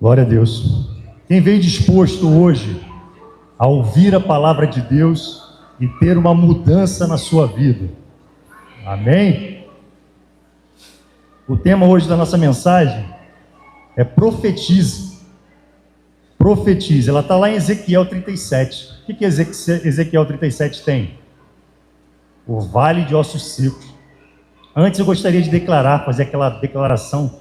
Glória a Deus. Quem veio disposto hoje a ouvir a palavra de Deus e ter uma mudança na sua vida? Amém? O tema hoje da nossa mensagem é profetize. Profetize. Ela está lá em Ezequiel 37. O que Ezequiel 37 tem? O vale de ossos secos. Antes eu gostaria de fazer aquela declaração.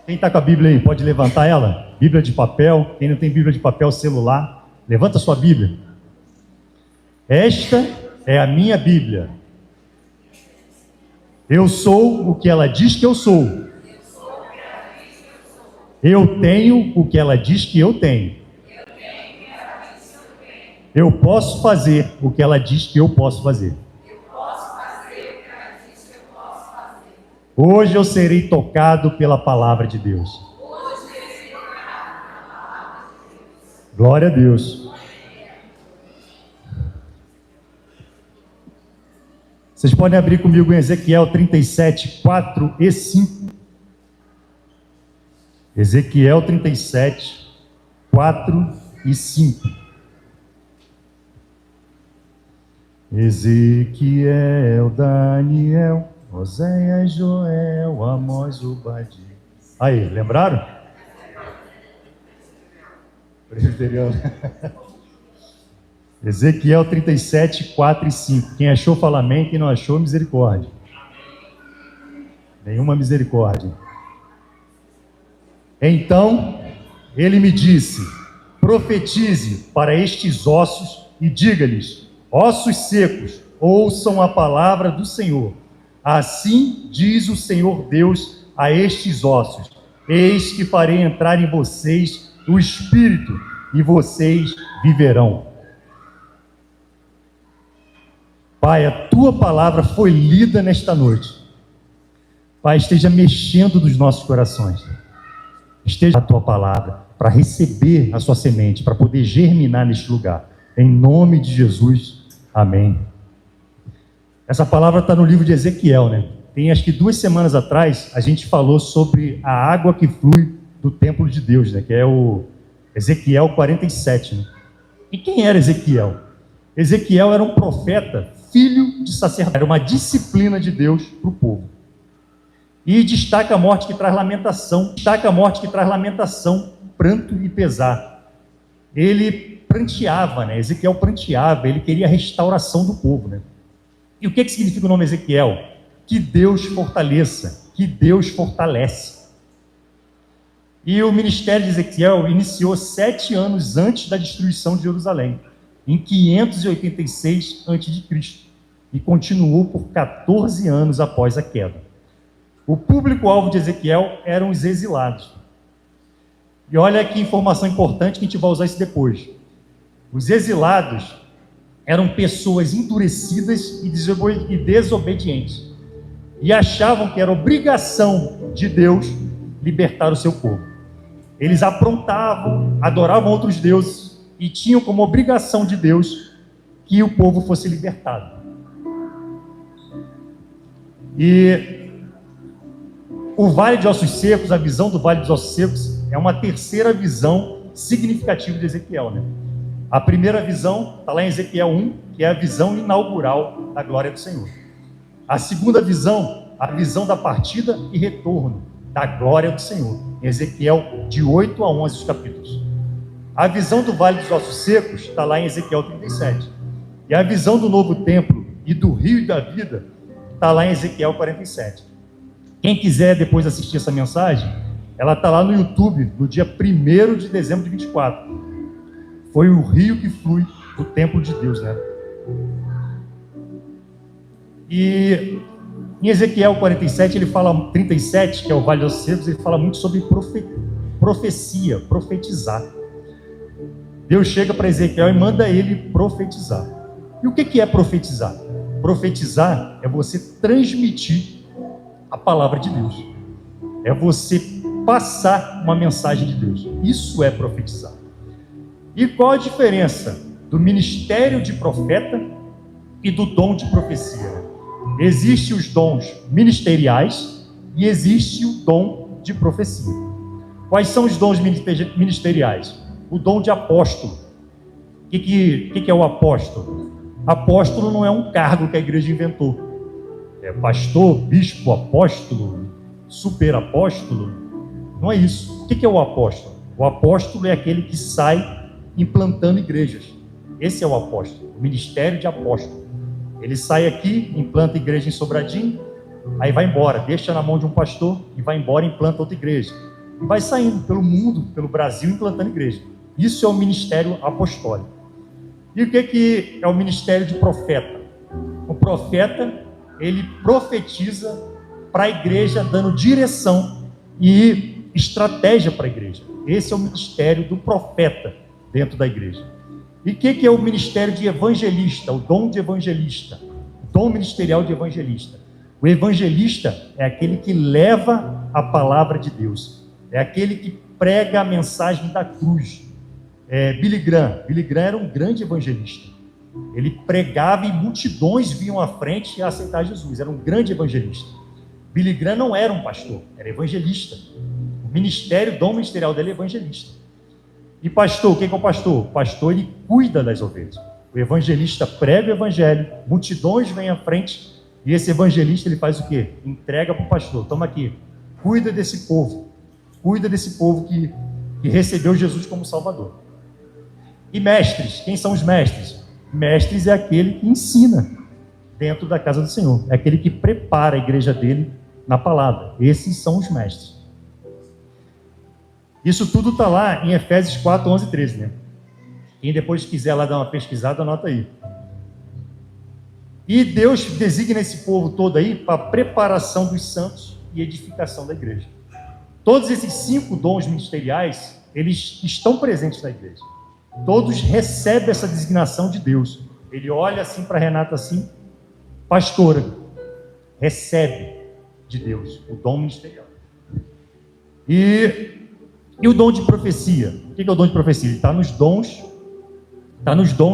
Quem está com a Bíblia aí, pode levantar ela? Bíblia de papel. Quem não tem Bíblia de papel, celular, levanta a sua Bíblia. Esta é a minha Bíblia. Eu sou o que ela diz que eu sou. Eu tenho o que ela diz que eu tenho. Eu posso fazer o que ela diz que eu posso fazer. Hoje eu serei tocado pela palavra de Deus. Glória a Deus. Vocês podem abrir comigo em Ezequiel 37, 4 e 5. Ezequiel 37, 4 e 5. Ezequiel, Daniel, Oséias, Joel, Amós, Obadiah. Aí, lembraram? Presbiteriano. Ezequiel 37, 4 e 5. Quem achou, fala amém. Quem não achou, misericórdia. Nenhuma misericórdia. Então, ele me disse: profetize para estes ossos e diga-lhes: ossos secos, ouçam a palavra do Senhor. Assim diz o Senhor Deus a estes ossos: eis que farei entrar em vocês o Espírito, e vocês viverão. Pai, a tua palavra foi lida nesta noite. Pai, esteja mexendo nos nossos corações. Esteja a tua palavra para receber a sua semente, para poder germinar neste lugar. Em nome de Jesus, amém. Essa palavra está no livro de Ezequiel, né? Tem acho que 2 semanas atrás, a gente falou sobre a água que flui do templo de Deus, né? Que é o Ezequiel 47, né? E quem era Ezequiel? Ezequiel era um profeta, filho de sacerdote. Era uma disciplina de Deus para o povo. E destaca a morte que traz lamentação. Pranto e pesar. Ele pranteava, né? Ezequiel pranteava, ele queria a restauração do povo, né? E o que significa o nome Ezequiel? Que Deus fortaleça, que Deus fortalece. E o ministério de Ezequiel iniciou 7 anos antes da destruição de Jerusalém, em 586 a.C., e continuou por 14 anos após a queda. O público-alvo de Ezequiel eram os exilados. E olha que informação importante que a gente vai usar isso depois. Os exilados eram pessoas endurecidas e desobedientes, e achavam que era obrigação de Deus libertar o seu povo. Eles aprontavam, adoravam outros deuses, e tinham como obrigação de Deus que o povo fosse libertado. E o Vale de Ossos Secos, a visão do Vale dos Ossos Secos, é uma terceira visão significativa de Ezequiel, né? A primeira visão está lá em Ezequiel 1, que é a visão inaugural da glória do Senhor. A segunda visão, a visão da partida e retorno da glória do Senhor. Em Ezequiel de 8 a 11 os capítulos. A visão do Vale dos Ossos Secos está lá em Ezequiel 37. E a visão do novo templo e do rio e da vida está lá em Ezequiel 47. Quem quiser depois assistir essa mensagem, ela está lá no YouTube, no dia 1º de dezembro de 24. Foi o rio que flui do templo de Deus, né? E em Ezequiel 47, ele fala, 37, que é o Vale dos Ossos Secos, ele fala muito sobre profecia, profetizar. Deus chega para Ezequiel e manda ele profetizar. E o que é profetizar? Profetizar é você transmitir a palavra de Deus. É você passar uma mensagem de Deus. Isso é profetizar. E qual a diferença do ministério de profeta e do dom de profecia? Existem os dons ministeriais e existe o dom de profecia. Quais são os dons ministeriais? O dom de apóstolo. O que é o apóstolo? Apóstolo não é um cargo que a igreja inventou. É pastor, bispo, apóstolo, superapóstolo. Não é isso. O que é o apóstolo? O apóstolo é aquele que sai implantando igrejas. Esse é o apóstolo, o ministério de apóstolo. Ele sai aqui, implanta igreja em Sobradinho, aí vai embora, deixa na mão de um pastor e vai embora e implanta outra igreja. E vai saindo pelo mundo, pelo Brasil, implantando igreja. Isso é o ministério apostólico. E o que é o ministério de profeta? O profeta, ele profetiza para a igreja, dando direção e estratégia para a igreja. Esse é o ministério do profeta dentro da igreja. E o que é o ministério de evangelista? O dom de evangelista, o dom ministerial de evangelista. O evangelista é aquele que leva a palavra de Deus, é aquele que prega a mensagem da cruz. Billy Graham era um grande evangelista. Ele pregava e multidões vinham à frente a aceitar Jesus. Era um grande evangelista. Billy Graham não era um pastor, era evangelista. O ministério, o dom ministerial dele é evangelista. E pastor, o que é o pastor? O pastor, ele cuida das ovelhas. O evangelista prega o evangelho, multidões vêm à frente, e esse evangelista, ele faz o quê? Entrega para o pastor, toma aqui, cuida desse povo que recebeu Jesus como Salvador. E mestres, quem são os mestres? Mestres é aquele que ensina dentro da casa do Senhor, é aquele que prepara a igreja dele na palavra. Esses são os mestres. Isso tudo está lá em Efésios 4, 11 e 13, né? Quem depois quiser lá dar uma pesquisada, anota aí. E Deus designa esse povo todo aí para a preparação dos santos e edificação da igreja. Todos esses 5 dons ministeriais, eles estão presentes na igreja. Todos recebem essa designação de Deus. Ele olha assim para Renata assim, pastora, recebe de Deus o dom ministerial. E o dom de profecia? O que é o dom de profecia? Ele está nos dons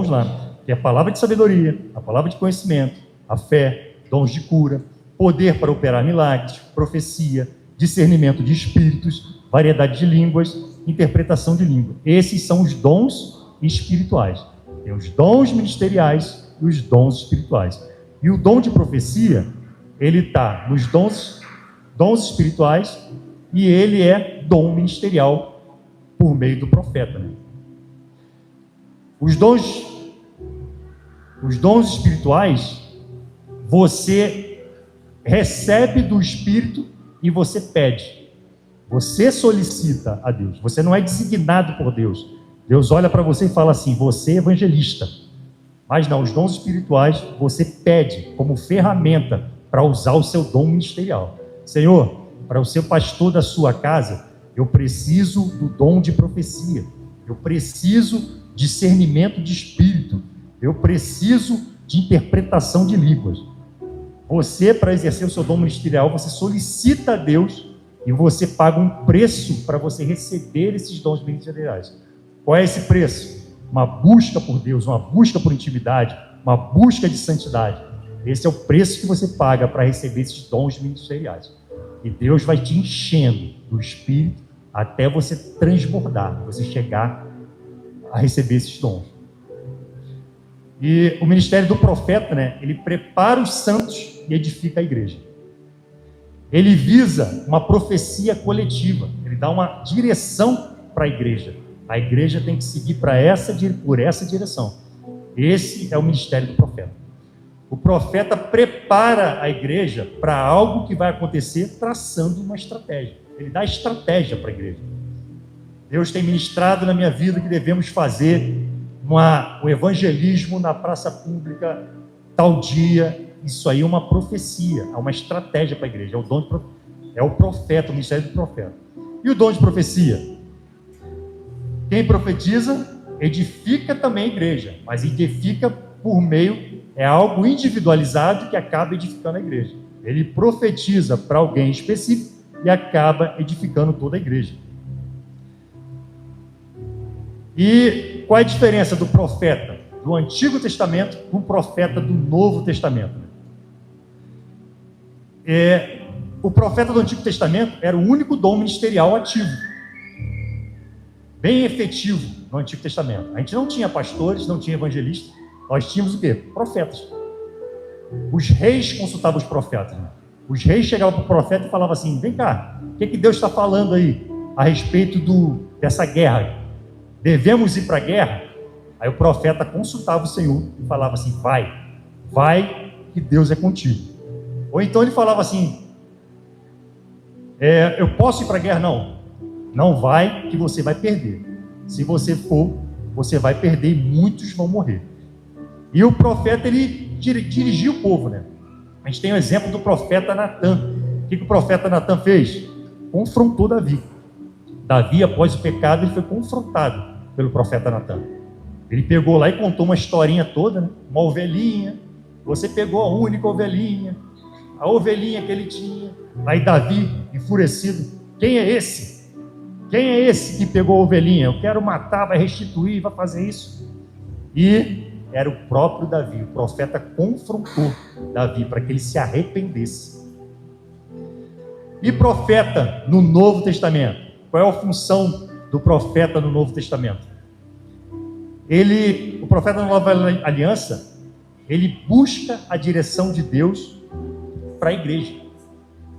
lá, que é a palavra de sabedoria, a palavra de conhecimento, a fé, dons de cura, poder para operar milagres, profecia, discernimento de espíritos, variedade de línguas, interpretação de língua. Esses são os dons espirituais. Tem os dons ministeriais e os dons espirituais. E o dom de profecia, ele está nos dons espirituais e ele é dom ministerial por meio do profeta, né? Os dons espirituais, você recebe do Espírito e você pede. Você solicita a Deus. Você não é designado por Deus. Deus olha para você e fala assim, você é evangelista. Mas não, os dons espirituais você pede como ferramenta para usar o seu dom ministerial. Senhor, para o seu pastor da sua casa, eu preciso do dom de profecia. Eu preciso de discernimento de espírito. Eu preciso de interpretação de línguas. Você, para exercer o seu dom ministerial, você solicita a Deus e você paga um preço para você receber esses dons ministeriais. Qual é esse preço? Uma busca por Deus, uma busca por intimidade, uma busca de santidade. Esse é o preço que você paga para receber esses dons ministeriais. E Deus vai te enchendo do Espírito até você transbordar, você chegar a receber esses dons. E o ministério do profeta, né, ele prepara os santos e edifica a igreja. Ele visa uma profecia coletiva, ele dá uma direção para a igreja. A igreja tem que seguir por essa direção. Esse é o ministério do profeta. O profeta prepara a igreja para algo que vai acontecer traçando uma estratégia. Ele dá estratégia para a igreja. Deus tem ministrado na minha vida que devemos fazer o evangelismo na praça pública tal dia. Isso aí é uma profecia, é uma estratégia para a igreja. É o profeta, o ministério do profeta. E o dom de profecia? Quem profetiza, edifica também a igreja, mas edifica por meio, é algo individualizado que acaba edificando a igreja. Ele profetiza para alguém específico e acaba edificando toda a igreja. E qual é a diferença do profeta do Antigo Testamento com o profeta do Novo Testamento? O profeta do Antigo Testamento era o único dom ministerial ativo. bem efetivo no Antigo Testamento. A gente não tinha pastores, não tinha evangelistas, nós tínhamos o quê? Profetas. Os reis consultavam os profetas. Né? Os reis chegavam para o profeta e falavam assim: vem cá, o que Deus está falando aí a respeito dessa guerra? Devemos ir para a guerra? Aí o profeta consultava o Senhor e falava assim: vai, que Deus é contigo. Ou então ele falava assim: eu posso ir para a guerra? Não vai, que você vai perder. Se você for, você vai perder e muitos vão morrer. E o profeta, ele dirigia o povo, né? A gente tem o exemplo do profeta Natan. O que o profeta Natan fez? Confrontou Davi. Davi, após o pecado, ele foi confrontado pelo profeta Natan. Ele pegou lá e contou uma historinha toda, né? Uma ovelhinha. Você pegou a única ovelhinha, a ovelhinha que ele tinha. Aí Davi, enfurecido: quem é esse? Quem é esse que pegou a ovelhinha? Eu quero matar, vai restituir, vai fazer isso. E era o próprio Davi. O profeta confrontou Davi para que ele se arrependesse. E profeta no Novo Testamento? Qual é a função do profeta no Novo Testamento? O profeta na Nova Aliança, ele busca a direção de Deus para a igreja.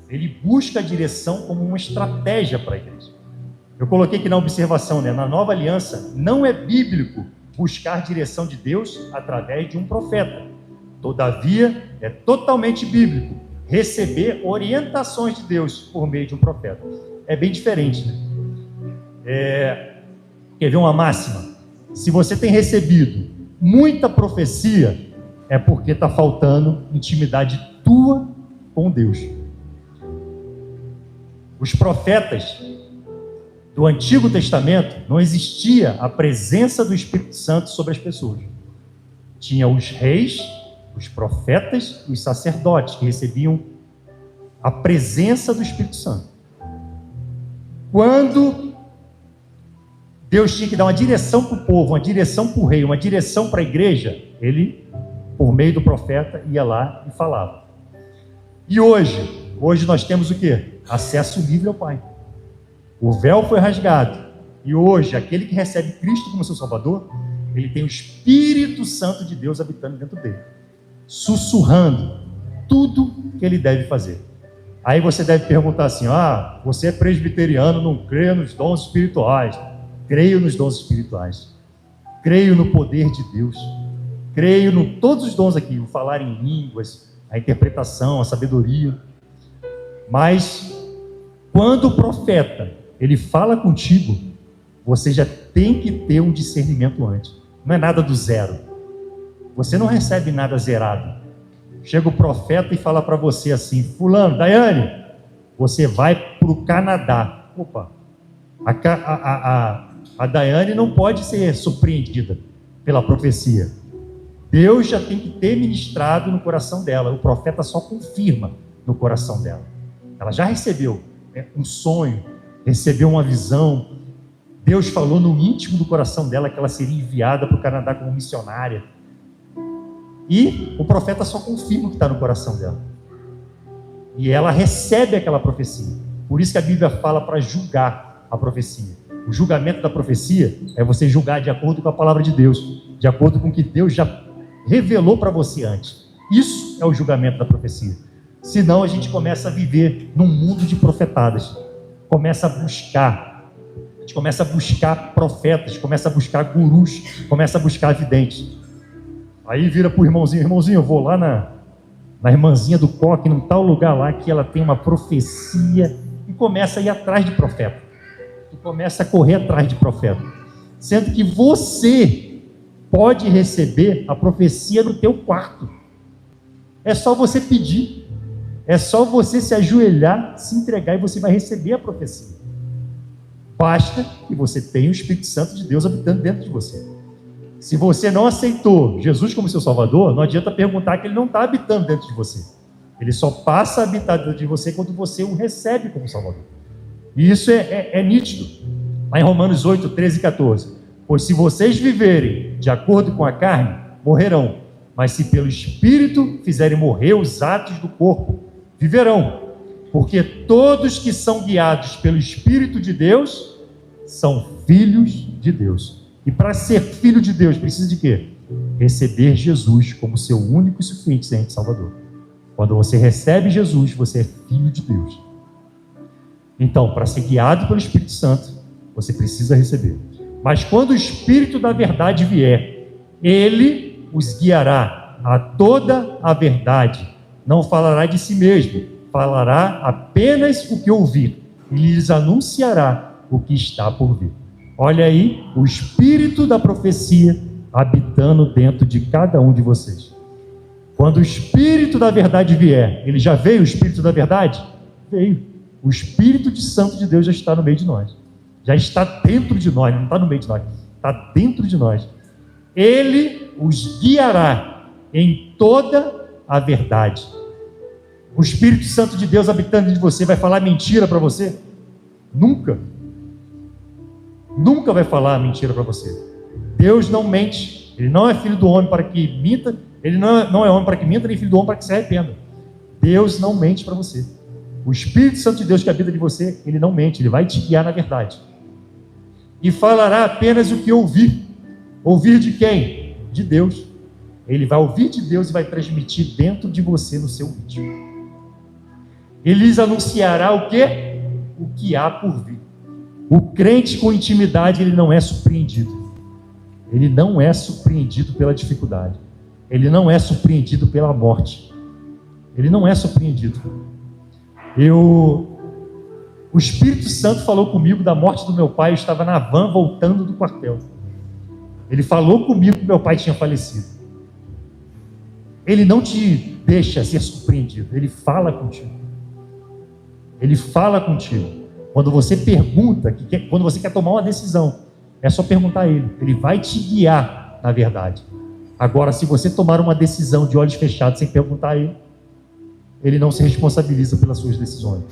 Ele busca a direção como uma estratégia para a igreja. Eu coloquei aqui na observação, né? Na Nova Aliança, não é bíblico buscar direção de Deus através de um profeta. Todavia, é totalmente bíblico receber orientações de Deus por meio de um profeta. É bem diferente, né? Quer ver uma máxima? Se você tem recebido muita profecia, é porque está faltando intimidade tua com Deus. Os profetas do Antigo Testamento, não existia a presença do Espírito Santo sobre as pessoas. Tinha os reis, os profetas e os sacerdotes que recebiam a presença do Espírito Santo. Quando Deus tinha que dar uma direção para o povo, uma direção para o rei, uma direção para a igreja, ele, por meio do profeta, ia lá e falava. E hoje nós temos o quê? Acesso livre ao Pai. O véu foi rasgado. E hoje, aquele que recebe Cristo como seu Salvador, ele tem o Espírito Santo de Deus habitando dentro dele, sussurrando tudo que ele deve fazer. Aí você deve perguntar assim: você é presbiteriano, não crê nos dons espirituais? Creio nos dons espirituais. Creio no poder de Deus. Creio em todos os dons aqui, o falar em línguas, a interpretação, a sabedoria. Mas quando o profeta ele fala contigo, você já tem que ter um discernimento antes. Não é nada do zero. Você não recebe nada zerado. Chega o profeta e fala para você assim: fulano, Daiane, você vai para o Canadá. Opa, a Daiane não pode ser surpreendida pela profecia. Deus já tem que ter ministrado no coração dela. O profeta só confirma no coração dela. Ela já recebeu um sonho, recebeu uma visão. Deus falou no íntimo do coração dela que ela seria enviada para o Canadá como missionária. E o profeta só confirma o que está no coração dela. E ela recebe aquela profecia. Por isso que a Bíblia fala para julgar a profecia. O julgamento da profecia é você julgar de acordo com a palavra de Deus, de acordo com o que Deus já revelou para você antes. Isso é o julgamento da profecia. Senão a gente começa a viver num mundo de profetadas. A gente começa a buscar profetas, começa a buscar gurus, começa a buscar videntes. Aí vira para o irmãozinho, eu vou lá na irmãzinha do coque, num tal lugar lá que ela tem uma profecia, e começa a ir atrás de profeta. Tu começa a correr atrás de profeta, sendo que você pode receber a profecia no teu quarto. É só você pedir, é só você se ajoelhar, se entregar e você vai receber a profecia. Basta que você tenha o Espírito Santo de Deus habitando dentro de você. Se você não aceitou Jesus como seu Salvador, não adianta perguntar que ele não está habitando dentro de você. Ele só passa a habitar dentro de você quando você o recebe como Salvador. E isso é nítido. Lá em Romanos 8, 13 e 14. Pois se vocês viverem de acordo com a carne, morrerão. Mas se pelo Espírito fizerem morrer os atos do corpo, viverão. Porque todos que são guiados pelo Espírito de Deus, são filhos de Deus. E para ser filho de Deus, precisa de quê? Receber Jesus como seu único e suficiente Salvador. Quando você recebe Jesus, você é filho de Deus. Então, para ser guiado pelo Espírito Santo, você precisa receber. Mas quando o Espírito da verdade vier, ele os guiará a toda a verdade. Não falará de si mesmo, falará apenas o que ouvir e lhes anunciará o que está por vir. Olha aí o Espírito da profecia habitando dentro de cada um de vocês. Quando o Espírito da verdade vier, ele já veio, o Espírito da verdade? Veio. O Espírito Santo de Deus já está no meio de nós. Já está dentro de nós, não está no meio de nós, está dentro de nós. Ele os guiará em toda a verdade. O Espírito Santo de Deus habitando de você vai falar mentira para você? Nunca. Nunca vai falar mentira para você. Deus não mente. Ele não é filho do homem para que minta. Ele não é homem para que minta, nem filho do homem para que se arrependa. Deus não mente para você. O Espírito Santo de Deus que habita de você, ele não mente. Ele vai te guiar na verdade. E falará apenas o que ouvir. Ouvir de quem? De Deus. Ele vai ouvir de Deus e vai transmitir dentro de você no seu ritmo. Ele lhes anunciará o quê? O que há por vir. O crente com intimidade, ele não é surpreendido. Ele não é surpreendido pela dificuldade. Ele não é surpreendido pela morte. Ele não é surpreendido. O Espírito Santo falou comigo da morte do meu pai. Eu estava na van voltando do quartel. Ele falou comigo que meu pai tinha falecido. Ele não te deixa ser surpreendido. Ele fala contigo. Ele fala contigo. Quando você pergunta, quando você quer tomar uma decisão, é só perguntar a ele. Ele vai te guiar na verdade. Agora, se você tomar uma decisão de olhos fechados sem perguntar a ele, ele não se responsabiliza pelas suas decisões.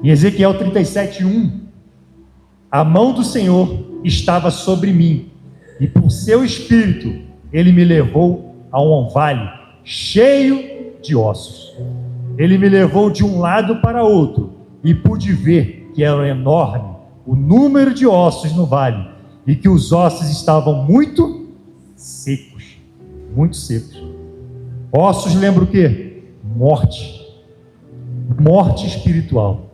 Em Ezequiel 37:1, a mão do Senhor estava sobre mim, e por seu espírito ele me levou a um vale cheio de ossos. Ele me levou de um lado para outro, e pude ver que era enorme o número de ossos no vale, e que os ossos estavam muito secos. Muito secos. Ossos lembra o quê? Morte. Morte espiritual.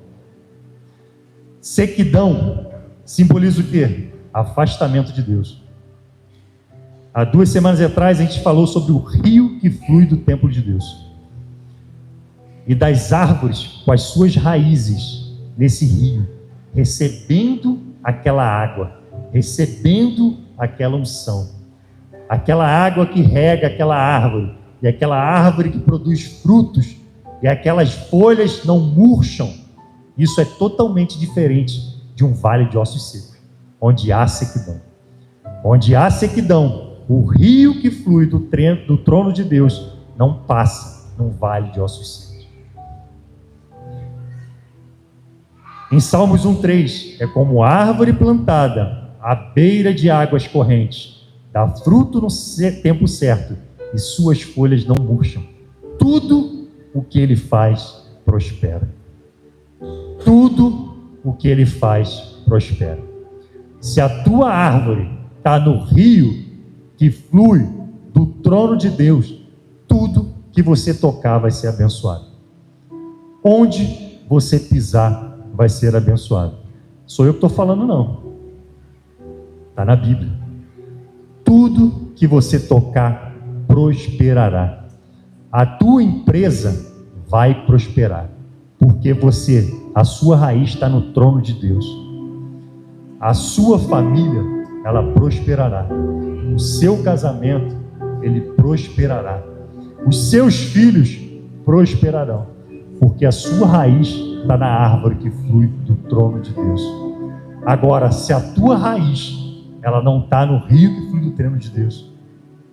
Sequidão simboliza o quê? Afastamento de Deus. Há 2 semanas atrás a gente falou sobre o rio que flui do templo de Deus. E das árvores com as suas raízes nesse rio, recebendo aquela água, recebendo aquela unção. Aquela água que rega aquela árvore, e aquela árvore que produz frutos, e aquelas folhas não murcham. Isso é totalmente diferente de um vale de ossos secos, onde há sequidão. Onde há sequidão, o rio que flui do trono de Deus não passa num vale de ossos secos. Em Salmos 1:3, é como árvore plantada à beira de águas correntes, dá fruto no tempo certo, e suas folhas não murcham. Tudo o que ele faz prospera. Tudo o que ele faz prospera. Se a tua árvore está no rio que flui do trono de Deus, tudo que você tocar vai ser abençoado. Onde você pisar vai ser abençoado. Sou eu que estou falando, não. Está na Bíblia. Tudo que você tocar prosperará. A tua empresa vai prosperar, porque a sua raiz está no trono de Deus. A sua família, ela prosperará. O seu casamento, ele prosperará. Os seus filhos prosperarão, porque a sua raiz está na árvore que flui do trono de Deus. Agora, se a tua raiz, ela não está no rio que flui do trono de Deus,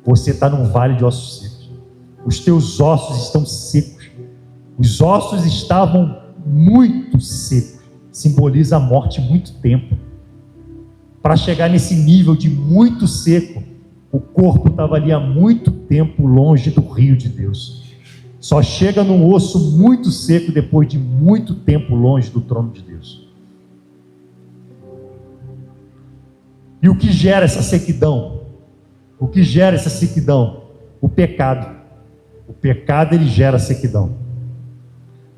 você está num vale de ossos secos. Os teus ossos estão secos. Os ossos estavam muito secos. Simboliza a morte muito tempo. Para chegar nesse nível de muito seco, o corpo estava ali há muito tempo longe do rio de Deus. só chega num osso muito seco depois de muito tempo longe do trono de Deus. E o que gera essa sequidão? O que gera essa sequidão? O pecado. O pecado, ele gera sequidão.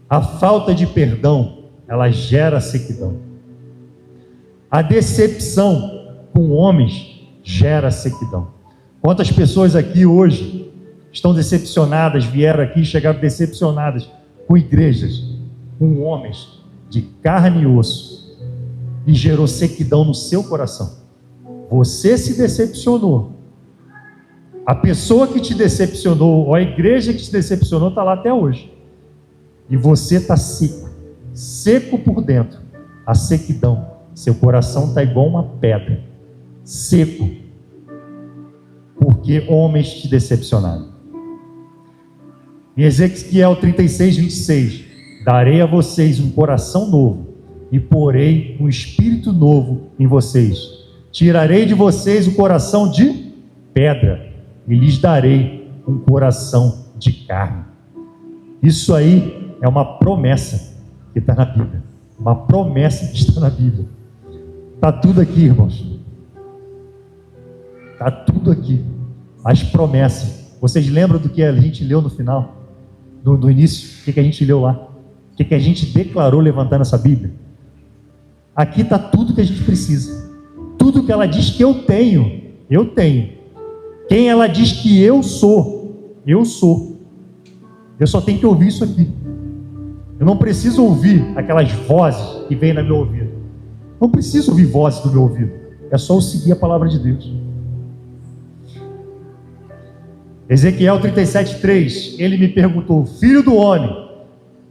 A falta de perdão, ela gera sequidão. A decepção com homens gera sequidão. Quantas pessoas aqui hoje estão decepcionadas, vieram aqui e chegaram decepcionadas com igrejas, com homens de carne e osso, e gerou sequidão no seu coração. Você se decepcionou. A pessoa que te decepcionou, ou a igreja que te decepcionou, está lá até hoje. E você está seco, seco por dentro. A sequidão. Seu coração está igual uma pedra, seco, porque homens te decepcionaram. Em Ezequiel 36, 26, darei a vocês um coração novo, e porei um espírito novo em vocês. Tirarei de vocês o coração de pedra, e lhes darei um coração de carne. Isso aí é uma promessa que está na Bíblia. Uma promessa que está na Bíblia. Está tudo aqui, irmãos. Está tudo aqui. As promessas. Vocês lembram do que a gente leu no final? No início? O que a gente leu lá? O que a gente declarou levantando essa Bíblia? Aqui está tudo que a gente precisa. Tudo que ela diz que eu tenho, eu tenho. Quem ela diz que eu sou, eu sou. Eu só tenho que ouvir isso aqui. Eu não preciso ouvir aquelas vozes que vêm no meu ouvido. Não preciso ouvir vozes do meu ouvido. É só eu seguir a palavra de Deus. Ezequiel 37:3, ele me perguntou: filho do homem,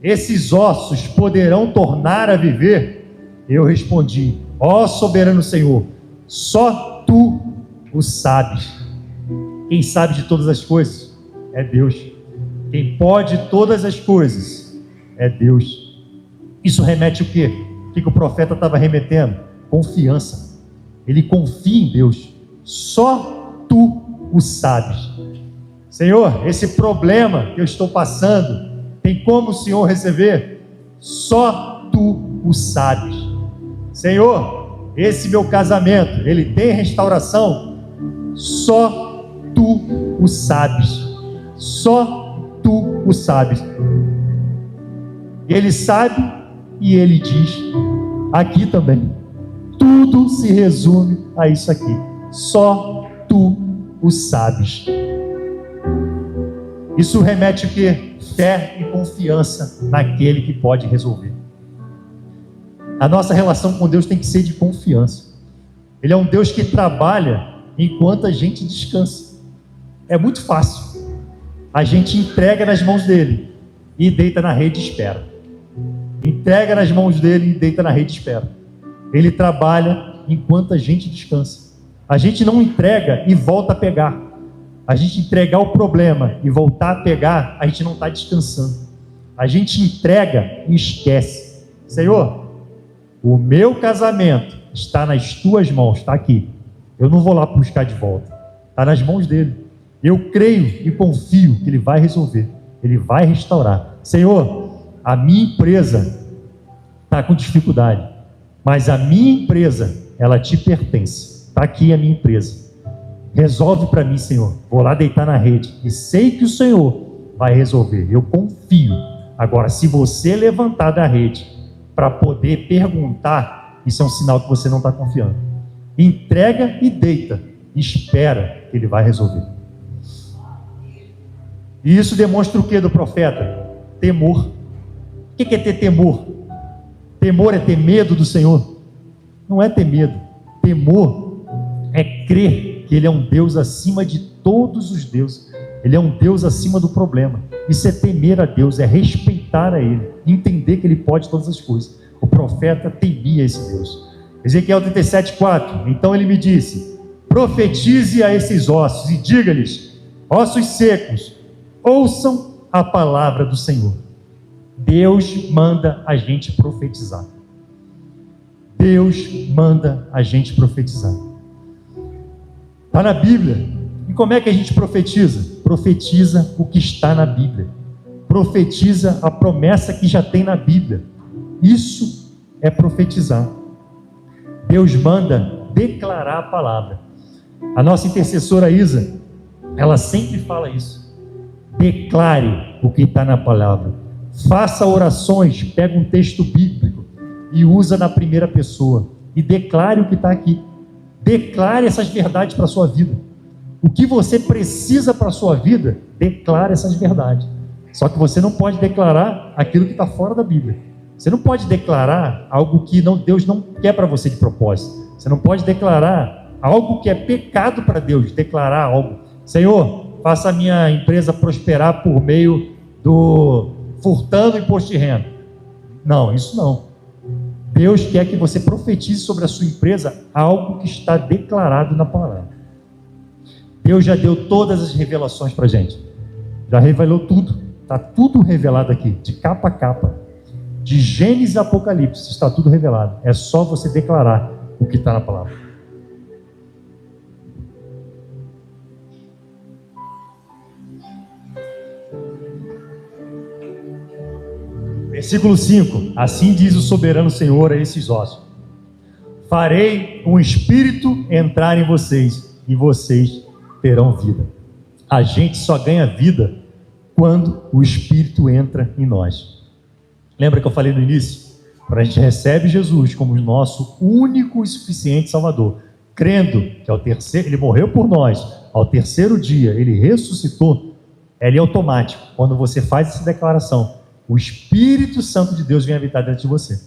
esses ossos poderão tornar a viver? Eu respondi: ó soberano Senhor, só tu o sabes. Quem sabe de todas as coisas é Deus. Quem pode todas as coisas é Deus. Isso remete o quê? O que o profeta estava remetendo? Confiança. Ele confia em Deus. Só tu o sabes. Senhor, esse problema que eu estou passando, tem como o Senhor resolver? Só tu o sabes. Senhor, esse meu casamento, ele tem restauração? Só tu o sabes. Só tu o sabes. Ele sabe e ele diz aqui também. Tudo se resume a isso aqui. Só tu o sabes. Isso remete o quê? Fé e confiança naquele que pode resolver. A nossa relação com Deus tem que ser de confiança. Ele é um Deus que trabalha enquanto a gente descansa. É muito fácil. A gente entrega nas mãos dele e deita na rede e espera. Entrega nas mãos dele e deita na rede e espera. Ele trabalha enquanto a gente descansa. A gente não entrega e volta a pegar. A gente entregar o problema e voltar a pegar, a gente não está descansando. A gente entrega e esquece. Senhor, o meu casamento está nas tuas mãos, está aqui. Eu não vou lá buscar de volta. Está nas mãos dele. Eu creio e confio que ele vai resolver. Ele vai restaurar. Senhor, a minha empresa está com dificuldade, mas a minha empresa, ela te pertence. Está aqui a minha empresa. Resolve para mim, Senhor. Vou lá deitar na rede e sei que o Senhor vai resolver. Eu confio. Agora, se você levantar da rede para poder perguntar, isso é um sinal que você não está confiando. Entrega e deita. Espera que ele vai resolver. E isso demonstra o que do profeta? Temor. O que é ter temor? Temor é ter medo do Senhor? Não é ter medo. Temor é crer que ele é um Deus acima de todos os deuses. Ele é um Deus acima do problema. Isso é temer a Deus, é respeitar a ele, entender que ele pode todas as coisas. O profeta temia esse Deus. Ezequiel 37:4. Então ele me disse: profetize a esses ossos e diga-lhes: ossos secos, ouçam a palavra do Senhor. Deus manda a gente profetizar. Deus manda a gente profetizar. Está na Bíblia. E como é que a gente profetiza? Profetiza o que está na Bíblia. profetiza a promessa que já tem na Bíblia. Isso é profetizar. Deus manda declarar a palavra. A nossa intercessora Isa, ela sempre fala isso. Declare o que está na palavra. Faça orações, pega um texto bíblico e usa na primeira pessoa. E declare o que está aqui. Declare essas verdades para a sua vida. O que você precisa para a sua vida, declare essas verdades. Só que você não pode declarar aquilo que está fora da Bíblia. Você não pode declarar algo que Deus não quer para você de propósito. Você não pode declarar algo que é pecado para Deus. Declarar algo. Senhor, faça a minha empresa prosperar por meio do furtando imposto de renda. Não, isso não. Deus quer que você profetize sobre a sua empresa algo que está declarado na palavra. Deus já deu todas as revelações para a gente. Já revelou tudo. Está tudo revelado aqui, de capa a capa. De Gênesis a Apocalipse, está tudo revelado. É só você declarar o que está na palavra. Versículo 5. Assim diz o soberano Senhor a esses ossos: farei um espírito entrar em vocês, e vocês terão vida. A gente só ganha vida quando o Espírito entra em nós. Lembra que eu falei no início? Quando a gente recebe Jesus como o nosso único e suficiente Salvador, crendo que ele morreu por nós, ao terceiro dia ele ressuscitou, é automático. Quando você faz essa declaração, o Espírito Santo de Deus vem habitar dentro de você.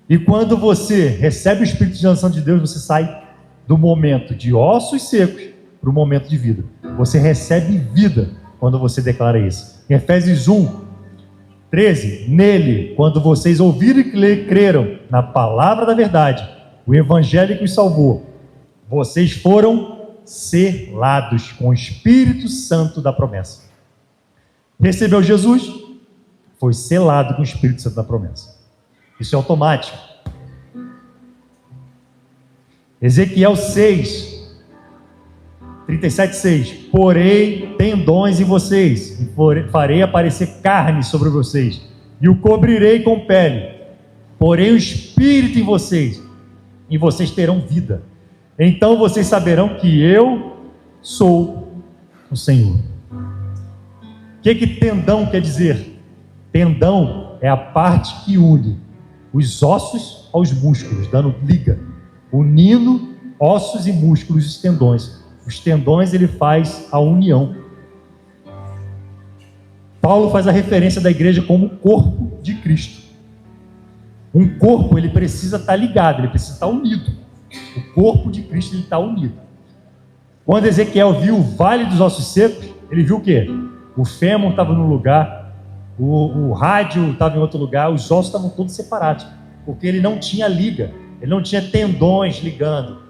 E quando você recebe o Espírito Santo de Deus, você sai do momento de ossos secos para o momento de vida. Você recebe vida quando você declara isso. Em Efésios 1:13, nele, quando vocês ouviram e creram na palavra da verdade, o evangelho que os salvou, vocês foram selados com o Espírito Santo da promessa. Recebeu Jesus, foi selado com o Espírito Santo da promessa. Isso é automático. Ezequiel 37:6, porei tendões em vocês, e farei aparecer carne sobre vocês, e o cobrirei com pele, porei o Espírito em vocês, e vocês terão vida. Então vocês saberão que eu sou o Senhor. O que tendão quer dizer? Tendão é a parte que une os ossos aos músculos, dando liga, unindo ossos e músculos, os tendões. Os tendões, ele faz a união. Paulo faz a referência da igreja como o corpo de Cristo. Um corpo, ele precisa estar ligado, ele precisa estar unido. O corpo de Cristo, ele está unido. Quando Ezequiel viu o vale dos ossos secos, ele viu o quê? O fêmur estava num lugar, o rádio estava em outro lugar, os ossos estavam todos separados, porque ele não tinha liga, ele não tinha tendões ligando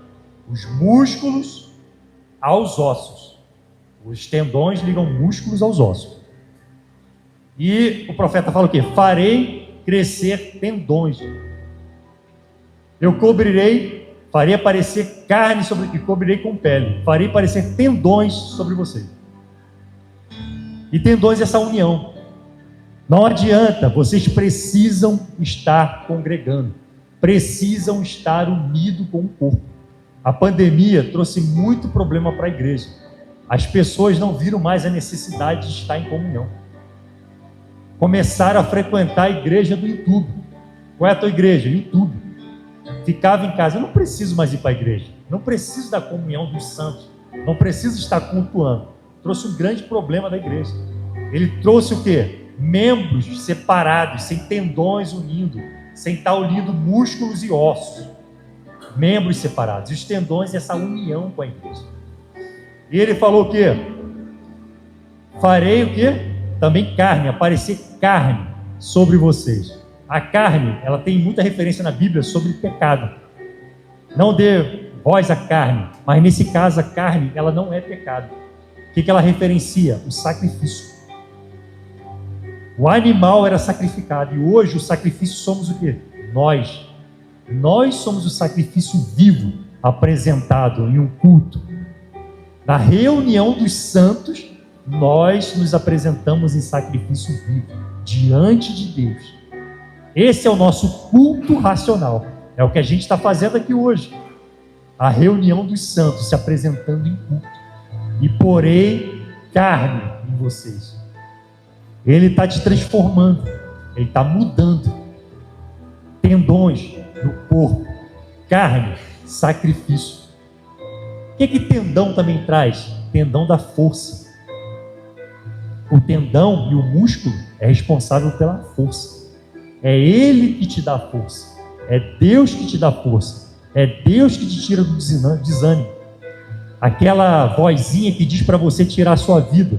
os músculos aos ossos. Os tendões ligam músculos aos ossos. E o profeta fala o quê? Farei crescer tendões. Eu cobrirei, farei aparecer carne sobre que cobrirei com pele. Farei aparecer tendões sobre vocês. E tendões é essa união. Não adianta, vocês precisam estar congregando. Precisam estar unidos com o corpo. A pandemia trouxe muito problema para a igreja. As pessoas não viram mais a necessidade de estar em comunhão. Começaram a frequentar a igreja do YouTube. Qual é a tua igreja? YouTube. Ficava em casa. Eu não preciso mais ir para a igreja. Não preciso da comunhão dos santos. Não preciso estar cultuando. Trouxe um grande problema da igreja. Ele trouxe o quê? Membros separados, sem tendões unindo, sem estar unindo músculos e ossos. Membros separados, os tendões, essa união com a igreja. E ele falou o quê? Farei o quê? Também carne, aparecer carne sobre vocês. A carne, ela tem muita referência na Bíblia sobre pecado. Não dê voz à carne, mas nesse caso a carne, ela não é pecado. O que ela referencia? O sacrifício. O animal era sacrificado, e hoje o sacrifício somos o quê? Nós. Nós somos o sacrifício vivo apresentado em um culto. Na reunião dos santos, nós nos apresentamos em sacrifício vivo, diante de Deus. Esse é o nosso culto racional. É o que a gente está fazendo aqui hoje. A reunião dos santos se apresentando em culto. E porém carne em vocês. Ele está te transformando. Ele está mudando. Tendões no corpo. Carne, sacrifício. O que tendão também traz? Tendão da força. O tendão e o músculo é responsável pela força. É ele que te dá força. É Deus que te dá força. É Deus que te tira do desânimo. Aquela vozinha que diz para você tirar a sua vida.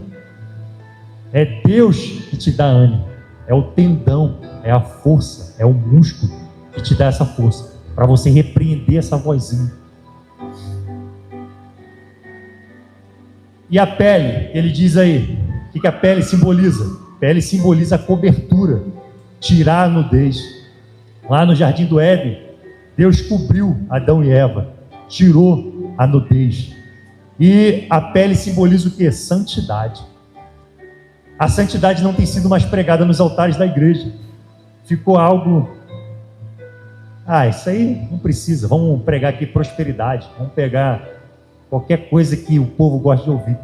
É Deus que te dá ânimo. É o tendão, é a força, é o músculo que te dá essa força. Para você repreender essa vozinha. E a pele, ele diz aí, o que a pele simboliza? A pele simboliza a cobertura, tirar a nudez. Lá no Jardim do Éden, Deus cobriu Adão e Eva, tirou a nudez. E a pele simboliza o que? Santidade. A santidade não tem sido mais pregada nos altares da igreja. Ficou algo... isso aí não precisa. Vamos pregar aqui prosperidade. Vamos pegar qualquer coisa que o povo gosta de ouvir.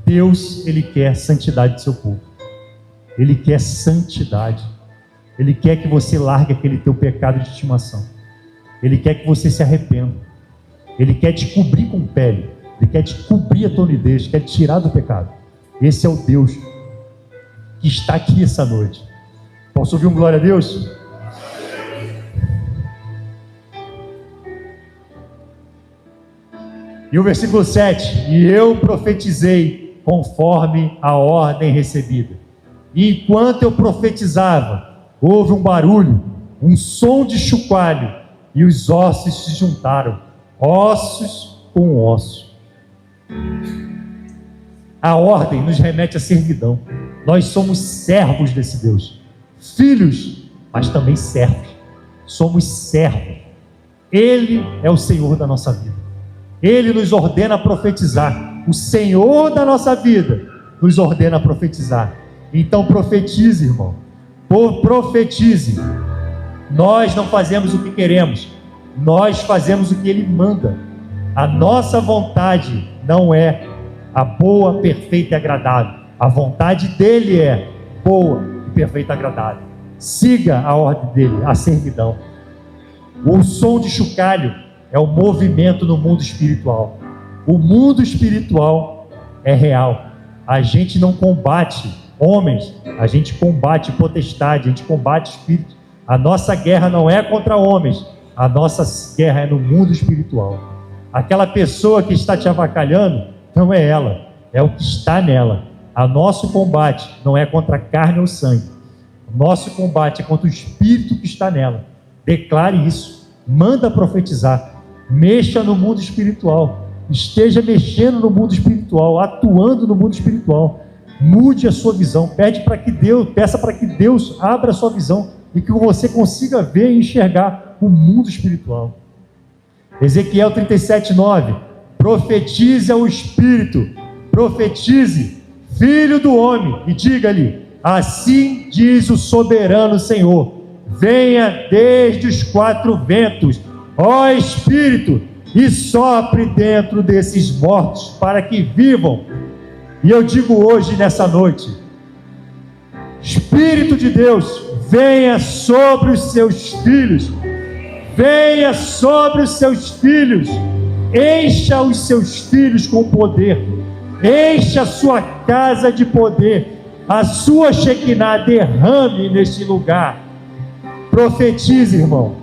Deus, Ele quer santidade do seu povo. Ele quer santidade. Ele quer que você largue aquele teu pecado de estimação. Ele quer que você se arrependa. Ele quer te cobrir com pele. Ele quer te cobrir a tua nudez, quer te tirar do pecado. Esse é o Deus que está aqui essa noite. Posso ouvir um glória a Deus? E o versículo 7: e eu profetizei conforme a ordem recebida. E enquanto eu profetizava, houve um barulho, um som de chocalho, e os ossos se juntaram, ossos com ossos. A ordem nos remete à servidão. Nós somos servos desse Deus, filhos, mas também servos. Somos servos. Ele é o Senhor da nossa vida. Ele nos ordena a profetizar. O Senhor da nossa vida nos ordena a profetizar. Então profetize, irmão. Profetize. Nós não fazemos o que queremos. Nós fazemos o que Ele manda. A nossa vontade não é a boa, perfeita e agradável. A vontade dEle é boa, perfeita e agradável. Siga a ordem dEle, a servidão. O som de chocalho é o movimento no mundo espiritual. O mundo espiritual é real. A gente não combate homens, a gente combate potestade, a gente combate espírito. A nossa guerra não é contra homens, a nossa guerra é no mundo espiritual. Aquela pessoa que está te avacalhando, não é ela, é o que está nela. O nosso combate não é contra a carne ou sangue. O nosso combate é contra o espírito que está nela. Declare isso, manda profetizar. Mexa no mundo espiritual, esteja mexendo no mundo espiritual, atuando no mundo espiritual. Mude a sua visão, peça para que Deus abra a sua visão e que você consiga ver e enxergar o mundo espiritual. Ezequiel 37:9: profetize ao Espírito, profetize, filho do homem, e diga-lhe: assim diz o soberano Senhor, venha desde os quatro ventos, ó Espírito, e sopre dentro desses mortos, para que vivam. E eu digo hoje, nessa noite, Espírito de Deus, venha sobre os seus filhos, venha sobre os seus filhos, encha os seus filhos com poder, encha a sua casa de poder, a sua Shekinah derrame neste lugar. Profetize, irmão.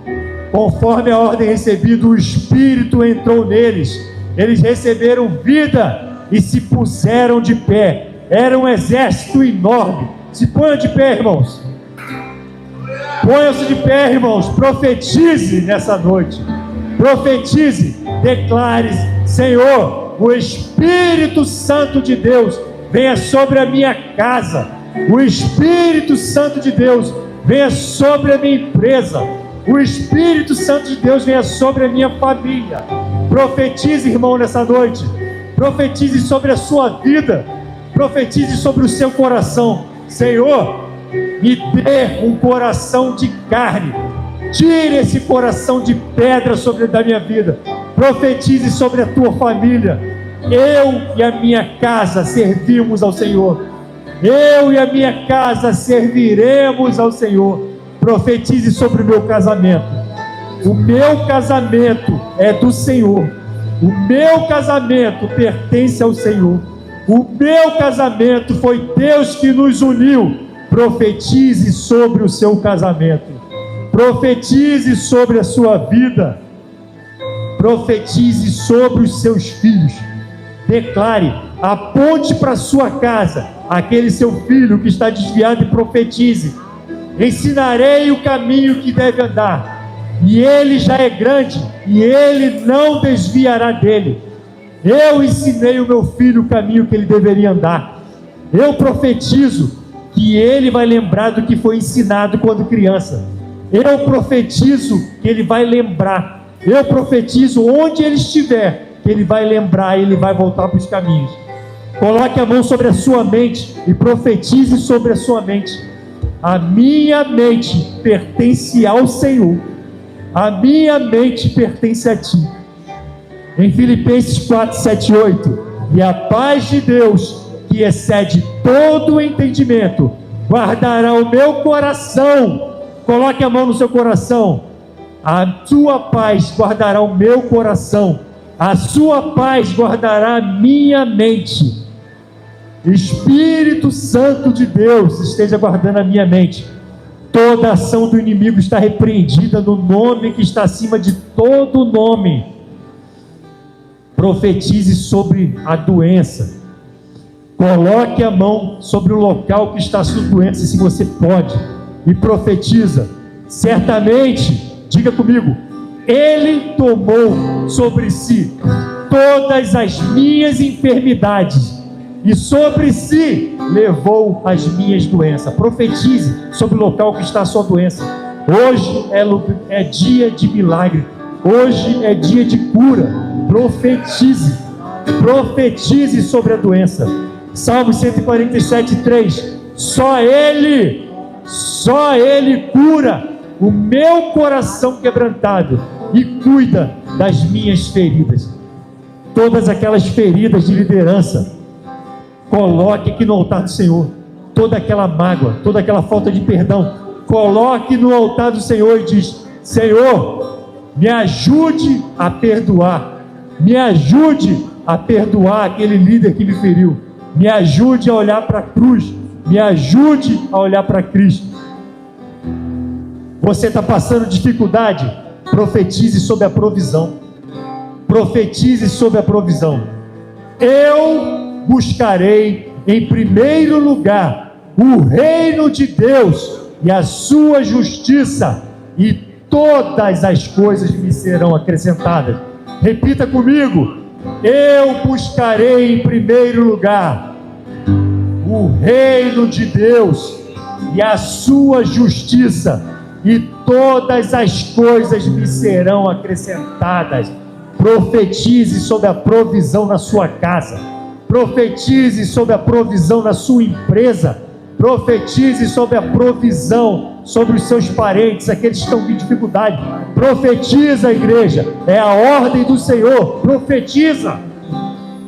Conforme a ordem recebida, o Espírito entrou neles, eles receberam vida e se puseram de pé. Era um exército enorme. Se ponham de pé, irmãos. Ponham-se de pé, irmãos. Profetize nessa noite. Profetize, declare: Senhor, o Espírito Santo de Deus venha sobre a minha casa. O Espírito Santo de Deus venha sobre a minha empresa. O Espírito Santo de Deus venha sobre a minha família. Profetize, irmão, nessa noite. Profetize sobre a sua vida. Profetize sobre o seu coração: Senhor, me dê um coração de carne. Tire esse coração de pedra da minha vida. Profetize sobre a tua família: eu e a minha casa servimos ao Senhor. Eu e a minha casa serviremos ao Senhor. Profetize sobre o meu casamento: o meu casamento é do Senhor. O meu casamento pertence ao Senhor. O meu casamento foi Deus que nos uniu. Profetize sobre o seu casamento. Profetize sobre a sua vida. Profetize sobre os seus filhos. Declare, aponte para a sua casa aquele seu filho que está desviado e profetize: ensinarei o caminho que deve andar, e ele já é grande, e ele não desviará dele. Eu ensinei o meu filho o caminho que ele deveria andar. Eu profetizo que ele vai lembrar do que foi ensinado quando criança. Eu profetizo que ele vai lembrar. Eu profetizo onde ele estiver, que ele vai lembrar e ele vai voltar para os caminhos. Coloque a mão sobre a sua mente e profetize sobre a sua mente: a minha mente pertence ao Senhor. A minha mente pertence a ti. Em Filipenses 4, 7, 8: e a paz de Deus, que excede todo o entendimento, guardará o meu coração. Coloque a mão no seu coração: a sua paz guardará o meu coração. A sua paz guardará a minha mente. Espírito Santo de Deus esteja guardando a minha mente. Toda ação do inimigo está repreendida no nome que está acima de todo nome. Profetize sobre a doença. Coloque a mão sobre o local que está a sua doença, se você pode, e profetiza: certamente, diga comigo, ele tomou sobre si todas as minhas enfermidades, e sobre si levou as minhas doenças. Profetize sobre o local que está a sua doença. Hoje é dia de milagre. Hoje é dia de cura. Profetize. Profetize sobre a doença. Salmo 147, 3: só Ele cura o meu coração quebrantado e cuida das minhas feridas. Todas aquelas feridas de liderança, coloque aqui no altar do Senhor. Toda aquela mágoa, toda aquela falta de perdão, coloque no altar do Senhor e diz: Senhor, me ajude a perdoar. Me ajude a perdoar aquele líder que me feriu. Me ajude a olhar para a cruz. Me ajude a olhar para Cristo. Você está passando dificuldade? Profetize sobre a provisão. Profetize sobre a provisão. Eu buscarei em primeiro lugar o reino de Deus e a sua justiça, e todas as coisas me serão acrescentadas. Repita comigo: eu buscarei em primeiro lugar o reino de Deus e a sua justiça, e todas as coisas me serão acrescentadas. Profetize sobre a provisão na sua casa. Profetize sobre a provisão na sua empresa. Profetize sobre a provisão sobre os seus parentes, aqueles que estão em dificuldade. Profetiza, igreja, é a ordem do Senhor. Profetiza: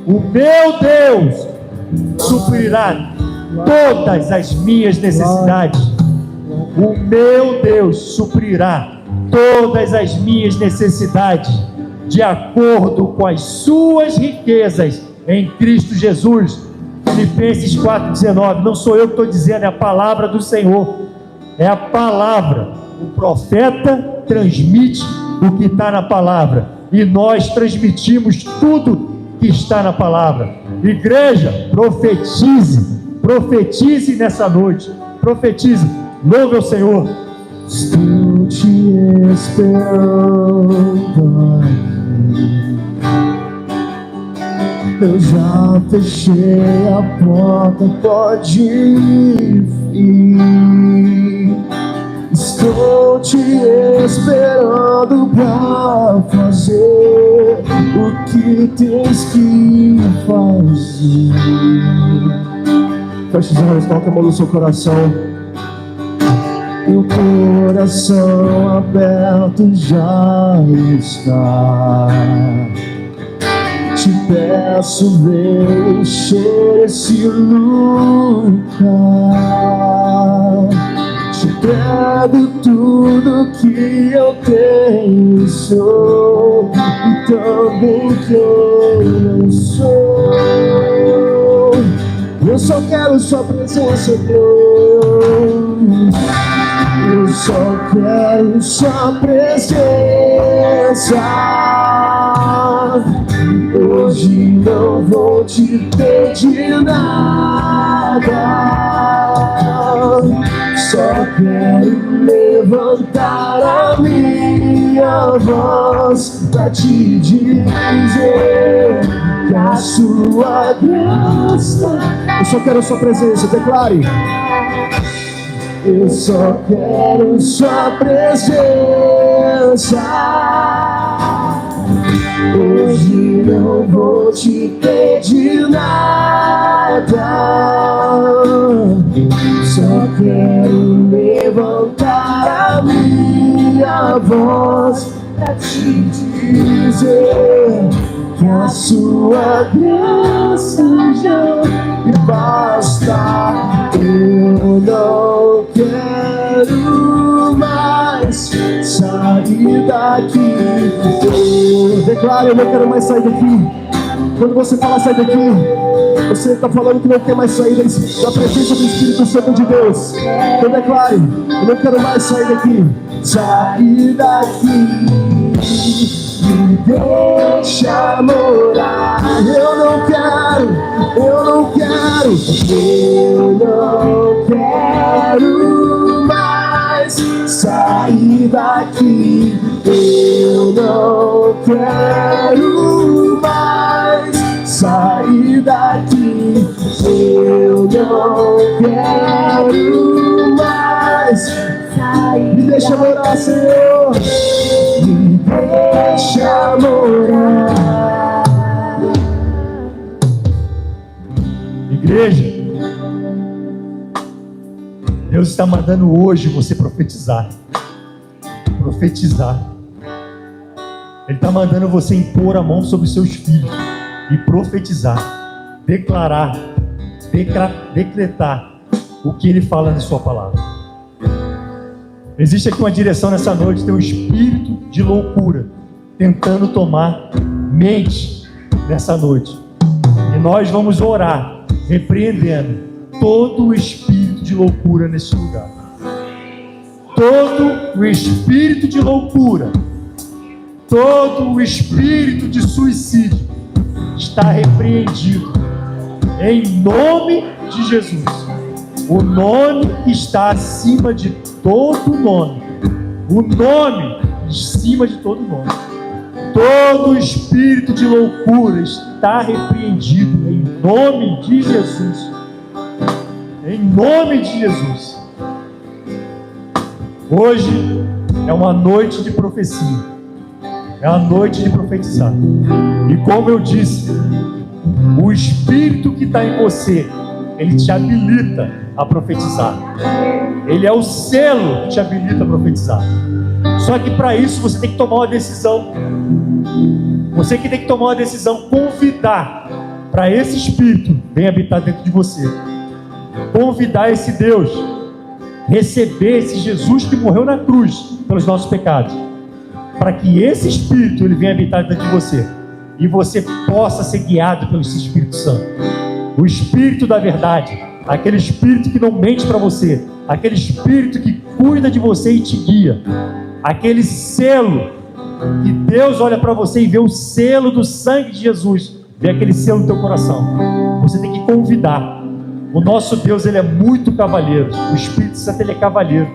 o meu Deus suprirá todas as minhas necessidades. O meu Deus suprirá todas as minhas necessidades, de acordo com as suas riquezas em Cristo Jesus. Filipenses 4,19. Não sou eu que estou dizendo, é a palavra do Senhor. É a palavra. O profeta transmite o que está na palavra, e nós transmitimos tudo que está na palavra. Igreja, profetize. Profetize nessa noite. Profetize. Louve ao Senhor. Estou te esperando. Eu já fechei a porta, pode ir. Estou te esperando pra fazer o que tens que fazer. Feche os olhos, coloque a mão no seu coração. E o coração aberto já está. Te peço, vem encher esse lugar. Te entrego tudo que eu tenho e sou, e também quem não sou. Eu só quero sua presença, Deus. Eu só quero sua presença. Hoje não vou te pedir nada. Só quero levantar a minha voz pra te dizer que a sua graça. Eu só quero a sua presença, declare. Eu só quero sua presença. Hoje não vou te pedir nada. Só quero levantar a minha voz pra te dizer que a sua graça já me basta. Eu não quero mais sair daqui. Declara, eu não quero mais sair daqui. Quando você fala sair daqui, você está falando que não quer mais sair da presença do Espírito Santo de Deus. Então declare, eu não quero mais sair daqui. Sair daqui, me deixa morar. Eu não quero mais sair daqui. Eu não quero mais sair daqui. Eu não quero mais sair. Me deixa morar, Senhor. Me deixa morar. Igreja, Deus está mandando hoje você profetizar. Profetizar. Ele está mandando você impor a mão sobre os seus filhos e profetizar, declarar, decretar o que Ele fala na sua palavra. Existe aqui uma direção nessa noite, tem um espírito de loucura tentando tomar mente nessa noite. E nós vamos orar, repreendendo todo o espírito de loucura nesse lugar. Todo o espírito de loucura, todo o espírito de suicídio está repreendido em nome de Jesus. O nome que está acima de todo nome. O nome acima de todo nome. Todo o espírito de loucura está repreendido em nome de Jesus. Em nome de Jesus. Hoje é uma noite de profecia. É a noite de profetizar. E como eu disse, o Espírito que está em você, ele te habilita a profetizar. Ele é o selo que te habilita a profetizar. Só que para isso você tem que tomar uma decisão. Você que tem que tomar uma decisão, convidar para esse Espírito vem habitar dentro de você. Convidar esse Deus, receber esse Jesus que morreu na cruz pelos nossos pecados, para que esse Espírito ele venha habitar dentro de você e você possa ser guiado pelo Espírito Santo. O Espírito da verdade, aquele Espírito que não mente para você, aquele Espírito que cuida de você e te guia, aquele selo que Deus olha para você e vê o selo do sangue de Jesus, vê aquele selo no teu coração. Você tem que convidar. O nosso Deus, ele é muito cavalheiro. O Espírito Santo, ele é cavalheiro.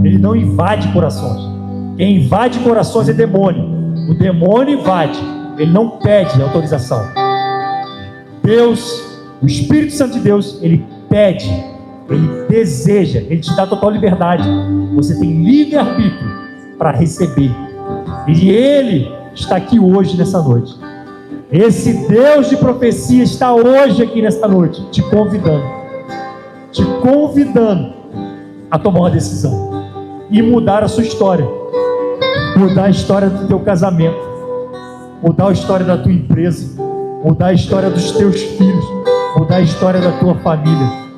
Ele não invade corações. Quem invade corações é demônio. O demônio invade, ele não pede autorização. Deus, o Espírito Santo de Deus, ele pede, ele deseja, ele te dá total liberdade. Você tem livre-arbítrio para receber. E ele está aqui hoje, nessa noite. Esse Deus de profecia está hoje aqui nesta noite, te convidando. te convidando a tomar uma decisão e mudar a sua história, mudar a história do teu casamento, mudar a história da tua empresa, mudar a história dos teus filhos, mudar a história da tua família.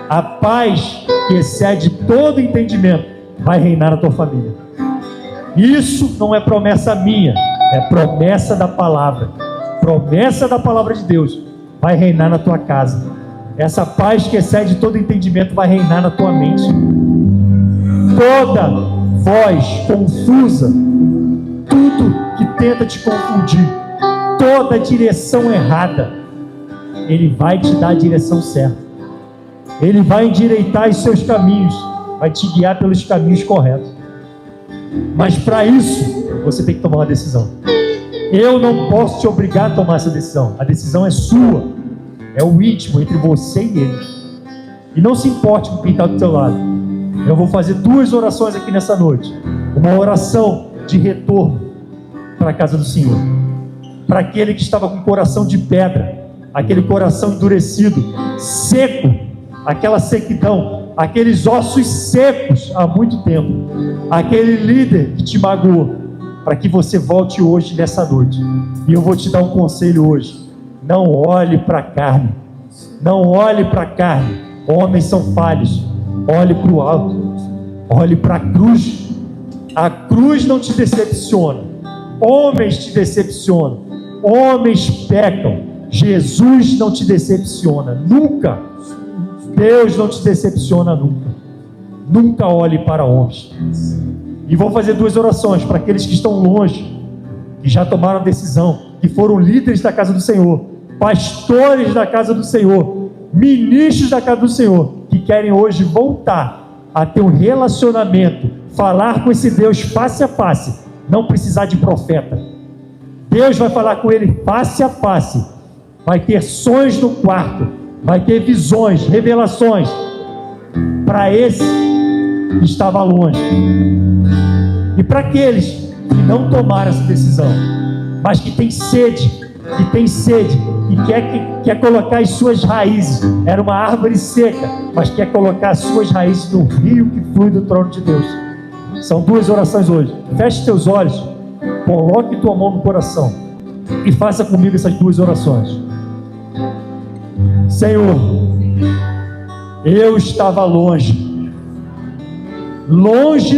A paz que excede todo entendimento vai reinar na tua família. Isso não é promessa minha, é promessa da palavra. Promessa da palavra de Deus vai reinar na tua casa. Essa paz que excede todo entendimento vai reinar na tua mente. Toda voz confusa, tudo que tenta te confundir, toda direção errada, Ele vai te dar a direção certa. Ele vai endireitar os seus caminhos, vai te guiar pelos caminhos corretos. Mas para isso, você tem que tomar uma decisão. Eu não posso te obrigar a tomar essa decisão. A decisão é sua. É o íntimo entre você e Ele. E não se importe com quem está do teu lado. Eu vou fazer 2 orações aqui nessa noite. Uma oração de retorno para a casa do Senhor. Para aquele que estava com o coração de pedra, aquele coração endurecido, seco, aquela sequidão, aqueles ossos secos há muito tempo, aquele líder que te magoou, para que você volte hoje nessa noite. E eu vou te dar um conselho hoje: não olhe para a carne, não olhe para a carne, homens são falhos, olhe para o alto, olhe para a cruz. A cruz não te decepciona, homens te decepcionam, homens pecam, Jesus não te decepciona, nunca. Deus não te decepciona nunca. Nunca olhe para homens. E vou fazer 2 orações para aqueles que estão longe, que já tomaram a decisão, que foram líderes da casa do Senhor, pastores da casa do Senhor, ministros da casa do Senhor, que querem hoje voltar a ter um relacionamento, falar com esse Deus face a face, não precisar de profeta. Deus vai falar com ele face a face, vai ter sonhos no quarto, vai ter visões, revelações. Para esse que estava longe, e para aqueles que não tomaram essa decisão, mas que tem sede, e quer colocar as suas raízes. Era uma árvore seca, mas quer colocar as suas raízes no rio que flui do trono de Deus. São 2 orações hoje. Feche teus olhos, coloque tua mão no coração e faça comigo essas 2 orações. Senhor, eu estava longe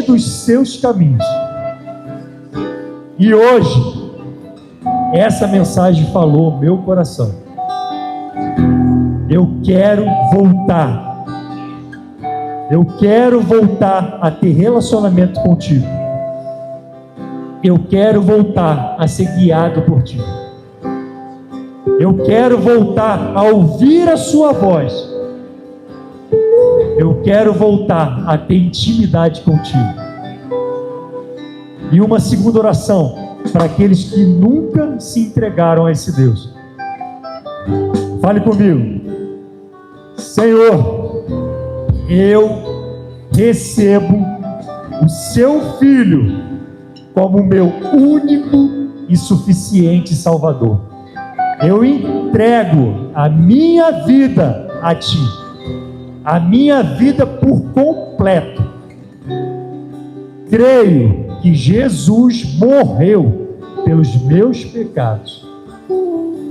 dos seus caminhos, e hoje essa mensagem falou meu coração. Eu quero voltar a ter relacionamento contigo. Eu quero voltar a ser guiado por ti. Eu quero voltar a ouvir a sua voz. Eu quero voltar a ter intimidade contigo. E uma segunda oração para aqueles que nunca se entregaram a esse Deus. Fale comigo. Senhor, eu recebo o seu Filho como meu único e suficiente Salvador. Eu entrego a minha vida a ti, a minha vida por completo. Creio que Jesus morreu pelos meus pecados,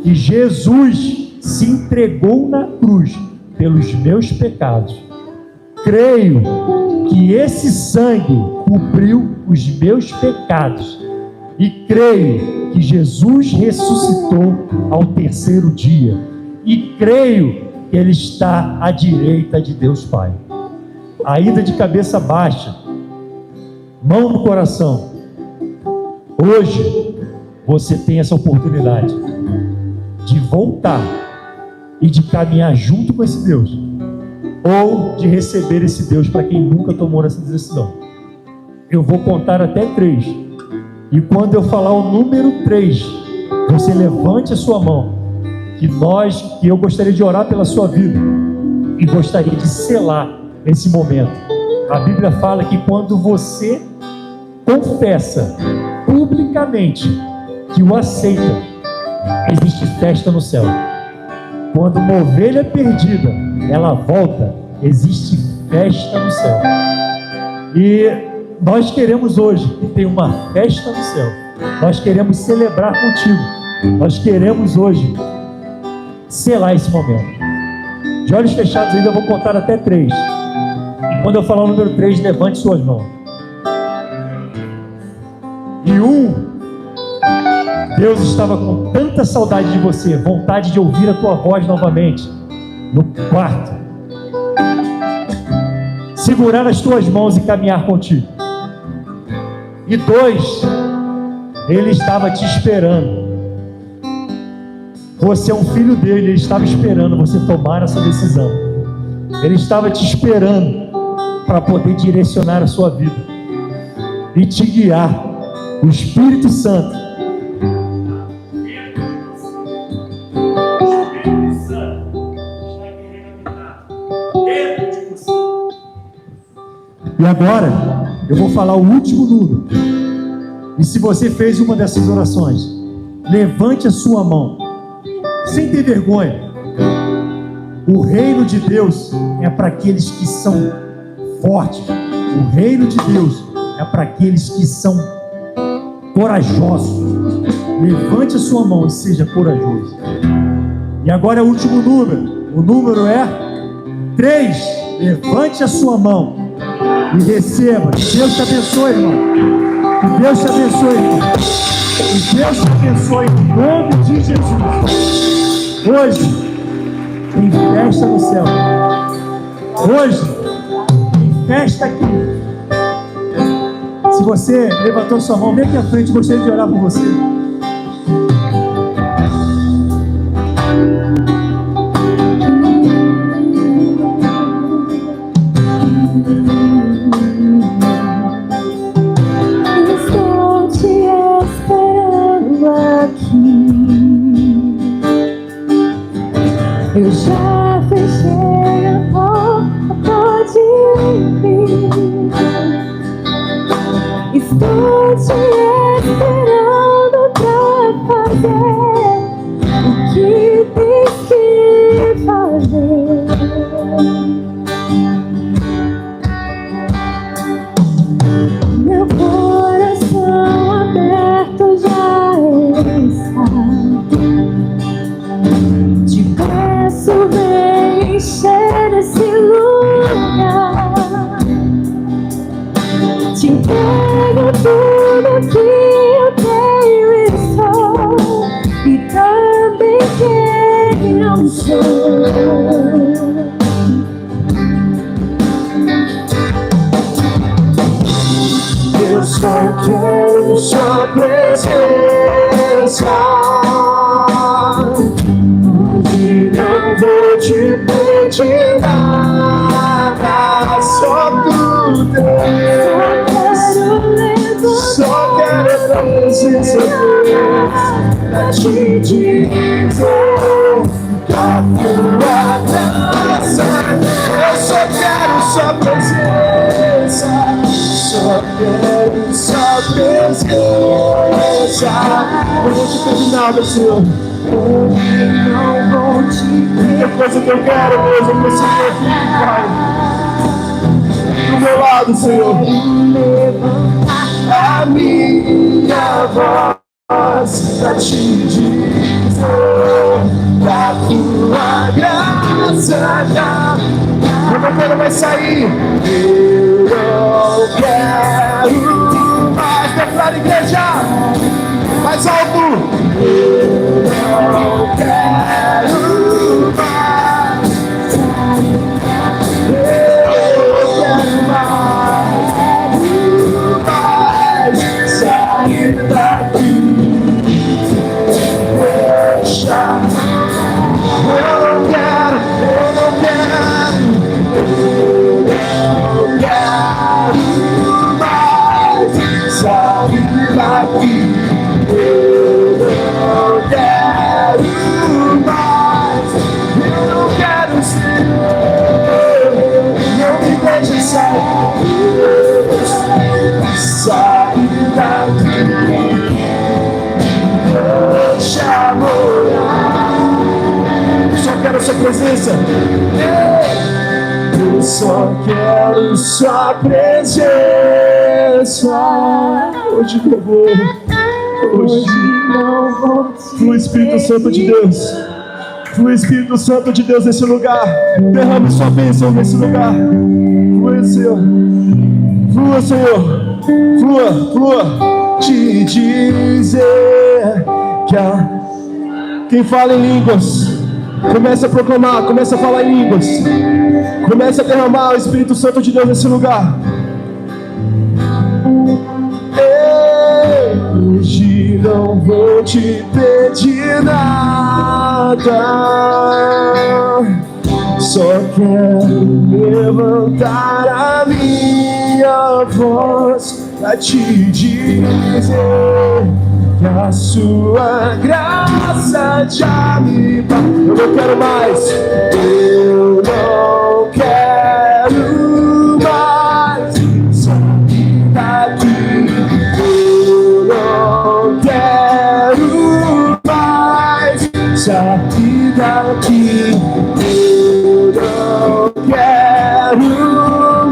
que Jesus se entregou na cruz pelos meus pecados. Creio que esse sangue cobriu os meus pecados, e creio que Jesus ressuscitou ao 3º dia, e creio que Ele está à direita de Deus Pai. Ainda de cabeça baixa, mão no coração. Hoje você tem essa oportunidade de voltar e de caminhar junto com esse Deus, ou de receber esse Deus para quem nunca tomou essa decisão. Eu vou contar até 3, e quando eu falar o número 3, você levante a sua mão, que eu gostaria de orar pela sua vida e gostaria de selar esse momento. A Bíblia fala que quando você confessa publicamente que o aceita, existe festa no céu. Quando uma ovelha perdida, ela volta, existe festa no céu. E nós queremos hoje que tenha uma festa no céu. Nós queremos celebrar contigo. Nós queremos hoje selar esse momento. De olhos fechados ainda eu vou contar até 3. E quando eu falar o número 3, levante suas mãos. E 1, Deus estava com tanta saudade de você, vontade de ouvir a tua voz novamente, no quarto, segurar as tuas mãos e caminhar contigo. E 2, Ele estava te esperando. Você é um filho dele, Ele estava esperando você tomar essa decisão. Ele estava te esperando para poder direcionar a sua vida e te guiar. O Espírito Santo. E agora eu vou falar o último número. E se você fez uma dessas orações, levante a sua mão, sem ter vergonha. O reino de Deus é para aqueles que são fortes. O reino de Deus é para aqueles que são corajosos. Levante a sua mão e seja corajoso. E agora é o último número. O número é 3. Levante a sua mão e receba. Que Deus te abençoe, irmão. Que Deus te abençoe, irmão. Que Deus te abençoe em nome de Jesus. Hoje tem festa no céu. Hoje tem festa aqui. Se você levantou sua mão, vem aqui à frente, gostaria de orar por você. Estou te esperando aqui. Eu já fechei a porta, pode vir. Estou te esperando pra fazer o que tens que fazer. Meu coração aberto já está. Te peço, vem encher esse lugar. Te entrego tudo que eu tenho e sou, e também quem não sou. Eu só quero sua presença. Hoje não vou te pedir nada, só tu Deus. Só quero a presença pra te dizer da tua graça. Eu só quero sua presença. Só quero sua presença. Eu não vou te pedir nada, Senhor. Eu não vou te pedir. A coisa que eu quero, Deus, é que você venha aqui, Pai, do meu lado, Senhor. A minha voz pra te dizer da tua graça. A bandeira vai sair. Eu não quero mais. Declara, igreja, mais alto. Eu não quero mais. Eu quero mais. Sair daqui, deixa. Eu não quero mais sair daqui. Eu não quero mais. Eu não quero ser. Não me deixe sair. Sair daqui, deixa morar. Só quero a sua presença. Eu só quero sua presença. Hoje eu vou. Hoje não vou. Flui Espírito Santo de Deus. Flui Espírito Santo de Deus nesse lugar. Derrame sua bênção nesse lugar. Flua, Senhor. Flua, Senhor. Flua, flua. Te dizer que quem fala em línguas, começa a proclamar, começa a falar em línguas. Começa a derramar o Espírito Santo de Deus nesse lugar. Hoje não vou te pedir nada, só quero levantar a minha voz pra te dizer que a sua graça já me basta. Eu não quero mais. Eu não quero mais sair daqui. Eu não quero mais sair daqui. Eu não quero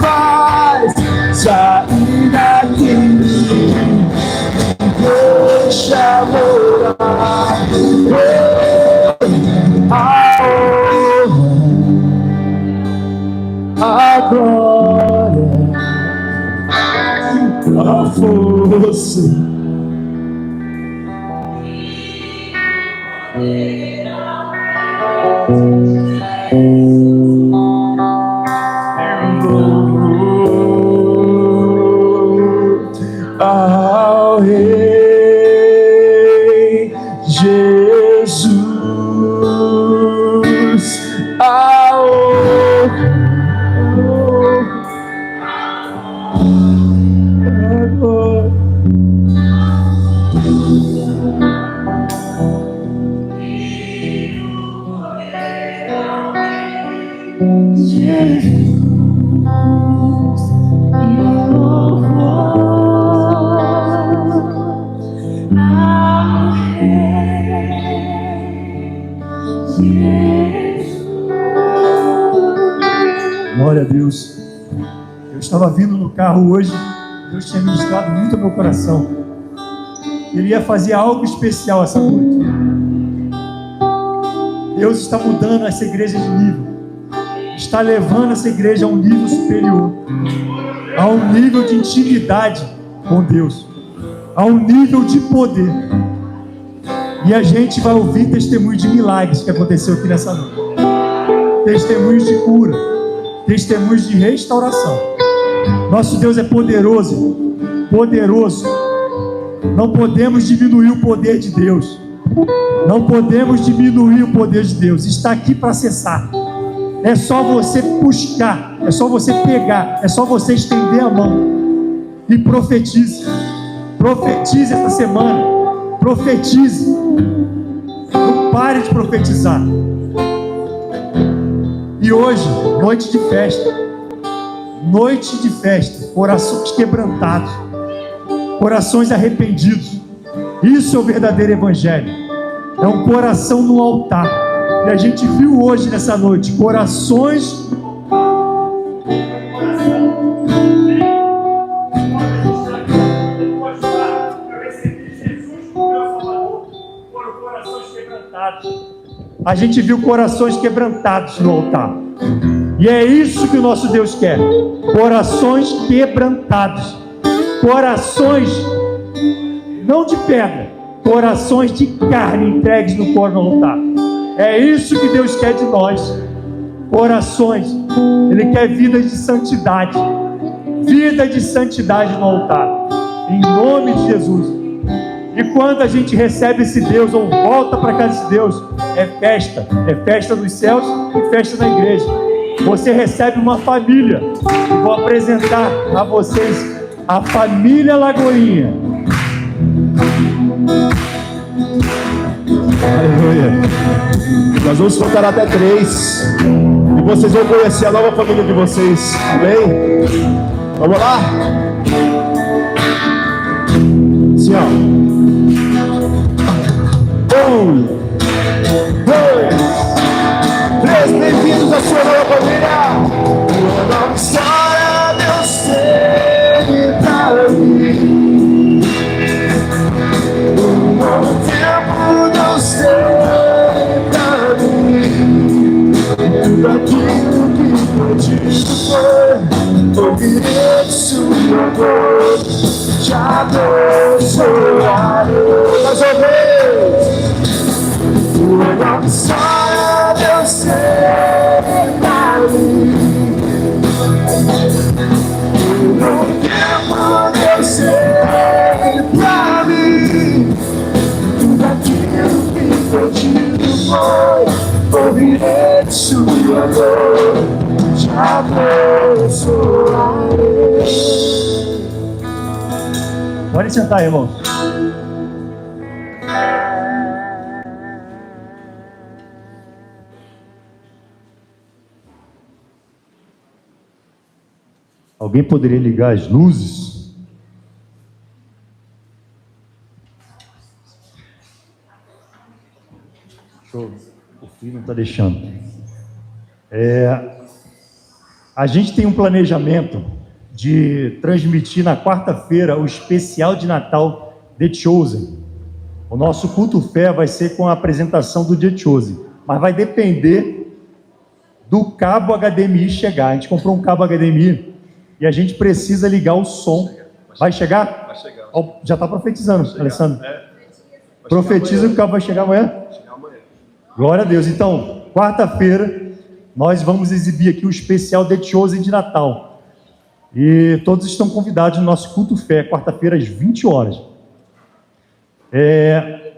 mais sair daqui. Deixa morar a glória, a força. Ao Rei Jesus, ao Glória a Deus. Eu estava vindo no carro hoje, Deus tinha ministrado muito ao meu coração. Ele ia fazer algo especial essa noite. Deus está mudando essa igreja de nível, está levando essa igreja a um nível superior, a um nível de intimidade com Deus, a um nível de poder. E a gente vai ouvir testemunhos de milagres que aconteceu aqui nessa noite, testemunhos de cura, testemunhos de restauração. Nosso Deus é poderoso, poderoso. Não podemos diminuir o poder de Deus. Não podemos diminuir o poder de Deus. Está aqui para acessar. É só você buscar, é só você pegar, é só você estender a mão e profetize. Profetize essa semana. Profetize. Não pare de profetizar. E hoje, noite de festa, corações quebrantados, corações arrependidos. Isso é o verdadeiro evangelho. É um coração no altar. E a gente viu hoje nessa noite corações quebrantados. A gente viu corações quebrantados no altar. E é isso que o nosso Deus quer. Corações quebrantados. Corações não de pedra, corações de carne entregues no altar. É isso que Deus quer de nós. Corações. Ele quer vidas de santidade. Vida de santidade no altar. Em nome de Jesus. E quando a gente recebe esse Deus ou volta para casa desse Deus, é festa nos céus e festa na igreja. Você recebe uma família. Eu vou apresentar a vocês a família Lagoinha. Aleluia. Nós vamos contar até 3 e vocês vão conhecer a nova família de vocês. Amém? Vamos lá? Assim, ó. 1, 2, 3. Bem-vindos à sua nova família. ouvirei sua voz, te abençoarei. Mais uma vez. Tua nome só eu sei pra mim. Não tempo eu sei pra mim. Tudo aquilo que pedido foi, ouvirei sua voz, te abençoarei. Pode sentar, irmãos. Alguém poderia ligar as luzes? Show. O frio não está deixando. A gente tem um planejamento de transmitir na quarta-feira o especial de Natal The Chosen. O nosso culto fé vai ser com a apresentação do The Chosen, mas vai depender do cabo HDMI chegar. A gente comprou um cabo HDMI e a gente precisa ligar o som. Vai chegar? Vai chegar. Já está profetizando, Alessandro. Profetiza que o cabo vai chegar amanhã? Glória a Deus. Então, quarta-feira, nós vamos exibir aqui o especial The Chosen de Natal. E todos estão convidados no nosso culto fé, quarta-feira às 20 horas.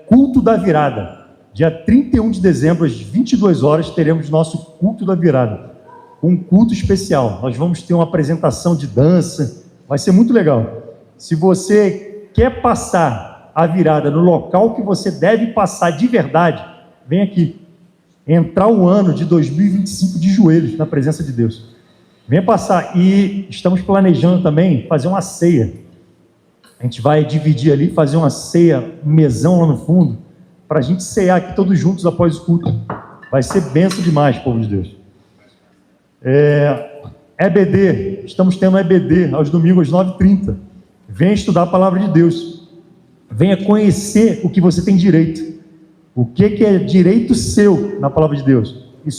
Culto da virada. Dia 31 de dezembro, às 22 horas, teremos nosso culto da virada. Um culto especial. Nós vamos ter uma apresentação de dança. Vai ser muito legal. Se você quer passar a virada no local que você deve passar de verdade, vem aqui. Entrar o ano de 2025 de joelhos na presença de Deus. Venha passar. E estamos planejando também fazer uma ceia. A gente vai dividir ali, fazer uma ceia, um mesão lá no fundo, para a gente cear aqui todos juntos após o culto. Vai ser benção demais, povo de Deus. EBD, estamos tendo EBD aos domingos às 9h30. Venha estudar a palavra de Deus. Venha conhecer o que você tem direito. O que é direito seu na palavra de Deus. E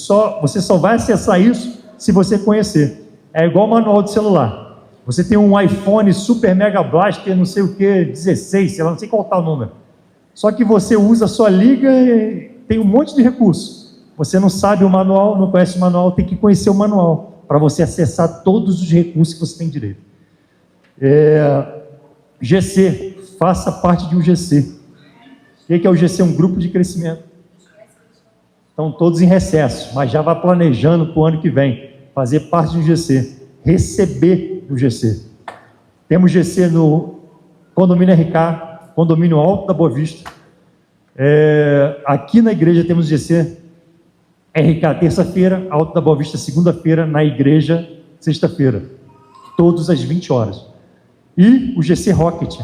você só vai acessar isso se você conhecer. É igual o manual de celular. Você tem um iPhone Super Mega Blaster, não sei o que, 16, sei lá, não sei qual tá o número. Só que você usa, só liga e tem um monte de recursos. Você não sabe o manual, não conhece o manual, tem que conhecer o manual para você acessar todos os recursos que você tem direito. GC, faça parte de um GC. O que é o GC? Um grupo de crescimento. Estão todos em recesso, mas já vai planejando para o ano que vem, fazer parte de um GC, receber do GC. Temos GC no Condomínio RK, Condomínio Alto da Boa Vista. Aqui na igreja temos GC RK terça-feira, Alto da Boa Vista segunda-feira, na igreja sexta-feira, todos às 20 horas. E o GC Rocket,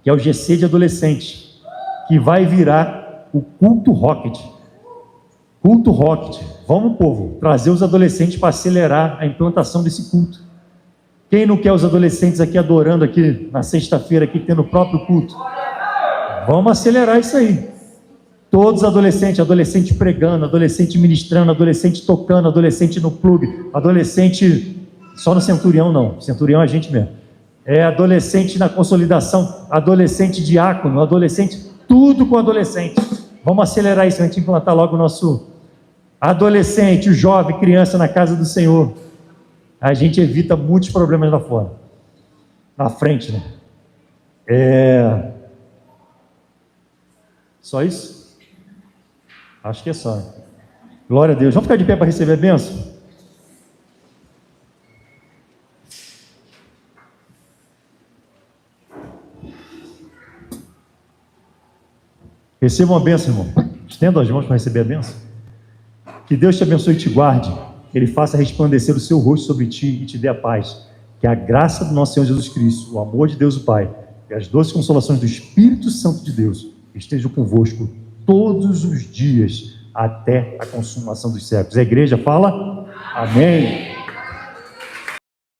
que é o GC de adolescentes, que vai virar o culto Rocket. Culto Rocket. Vamos, povo, trazer os adolescentes para acelerar a implantação desse culto. Quem não quer os adolescentes aqui adorando aqui na sexta-feira, aqui tendo o próprio culto? Vamos acelerar isso aí. Todos adolescentes, adolescente pregando, adolescente ministrando, adolescente tocando, adolescente no clube, adolescente só no Centurião não, Centurião é a gente mesmo. Adolescente na consolidação, adolescente diácono, adolescente, tudo com adolescente. Vamos acelerar isso, a gente implantar logo o nosso adolescente, o jovem, criança na casa do Senhor. A gente evita muitos problemas lá fora, na frente, né? Só isso? Acho que é só. Glória a Deus. Vamos ficar de pé para receber a bênção? Receba uma bênção, irmão. Estenda as mãos para receber a bênção. Que Deus te abençoe e te guarde. Que Ele faça resplandecer o seu rosto sobre ti e te dê a paz. Que a graça do nosso Senhor Jesus Cristo, o amor de Deus o Pai e as doces consolações do Espírito Santo de Deus estejam convosco todos os dias até a consumação dos séculos. A igreja fala amém.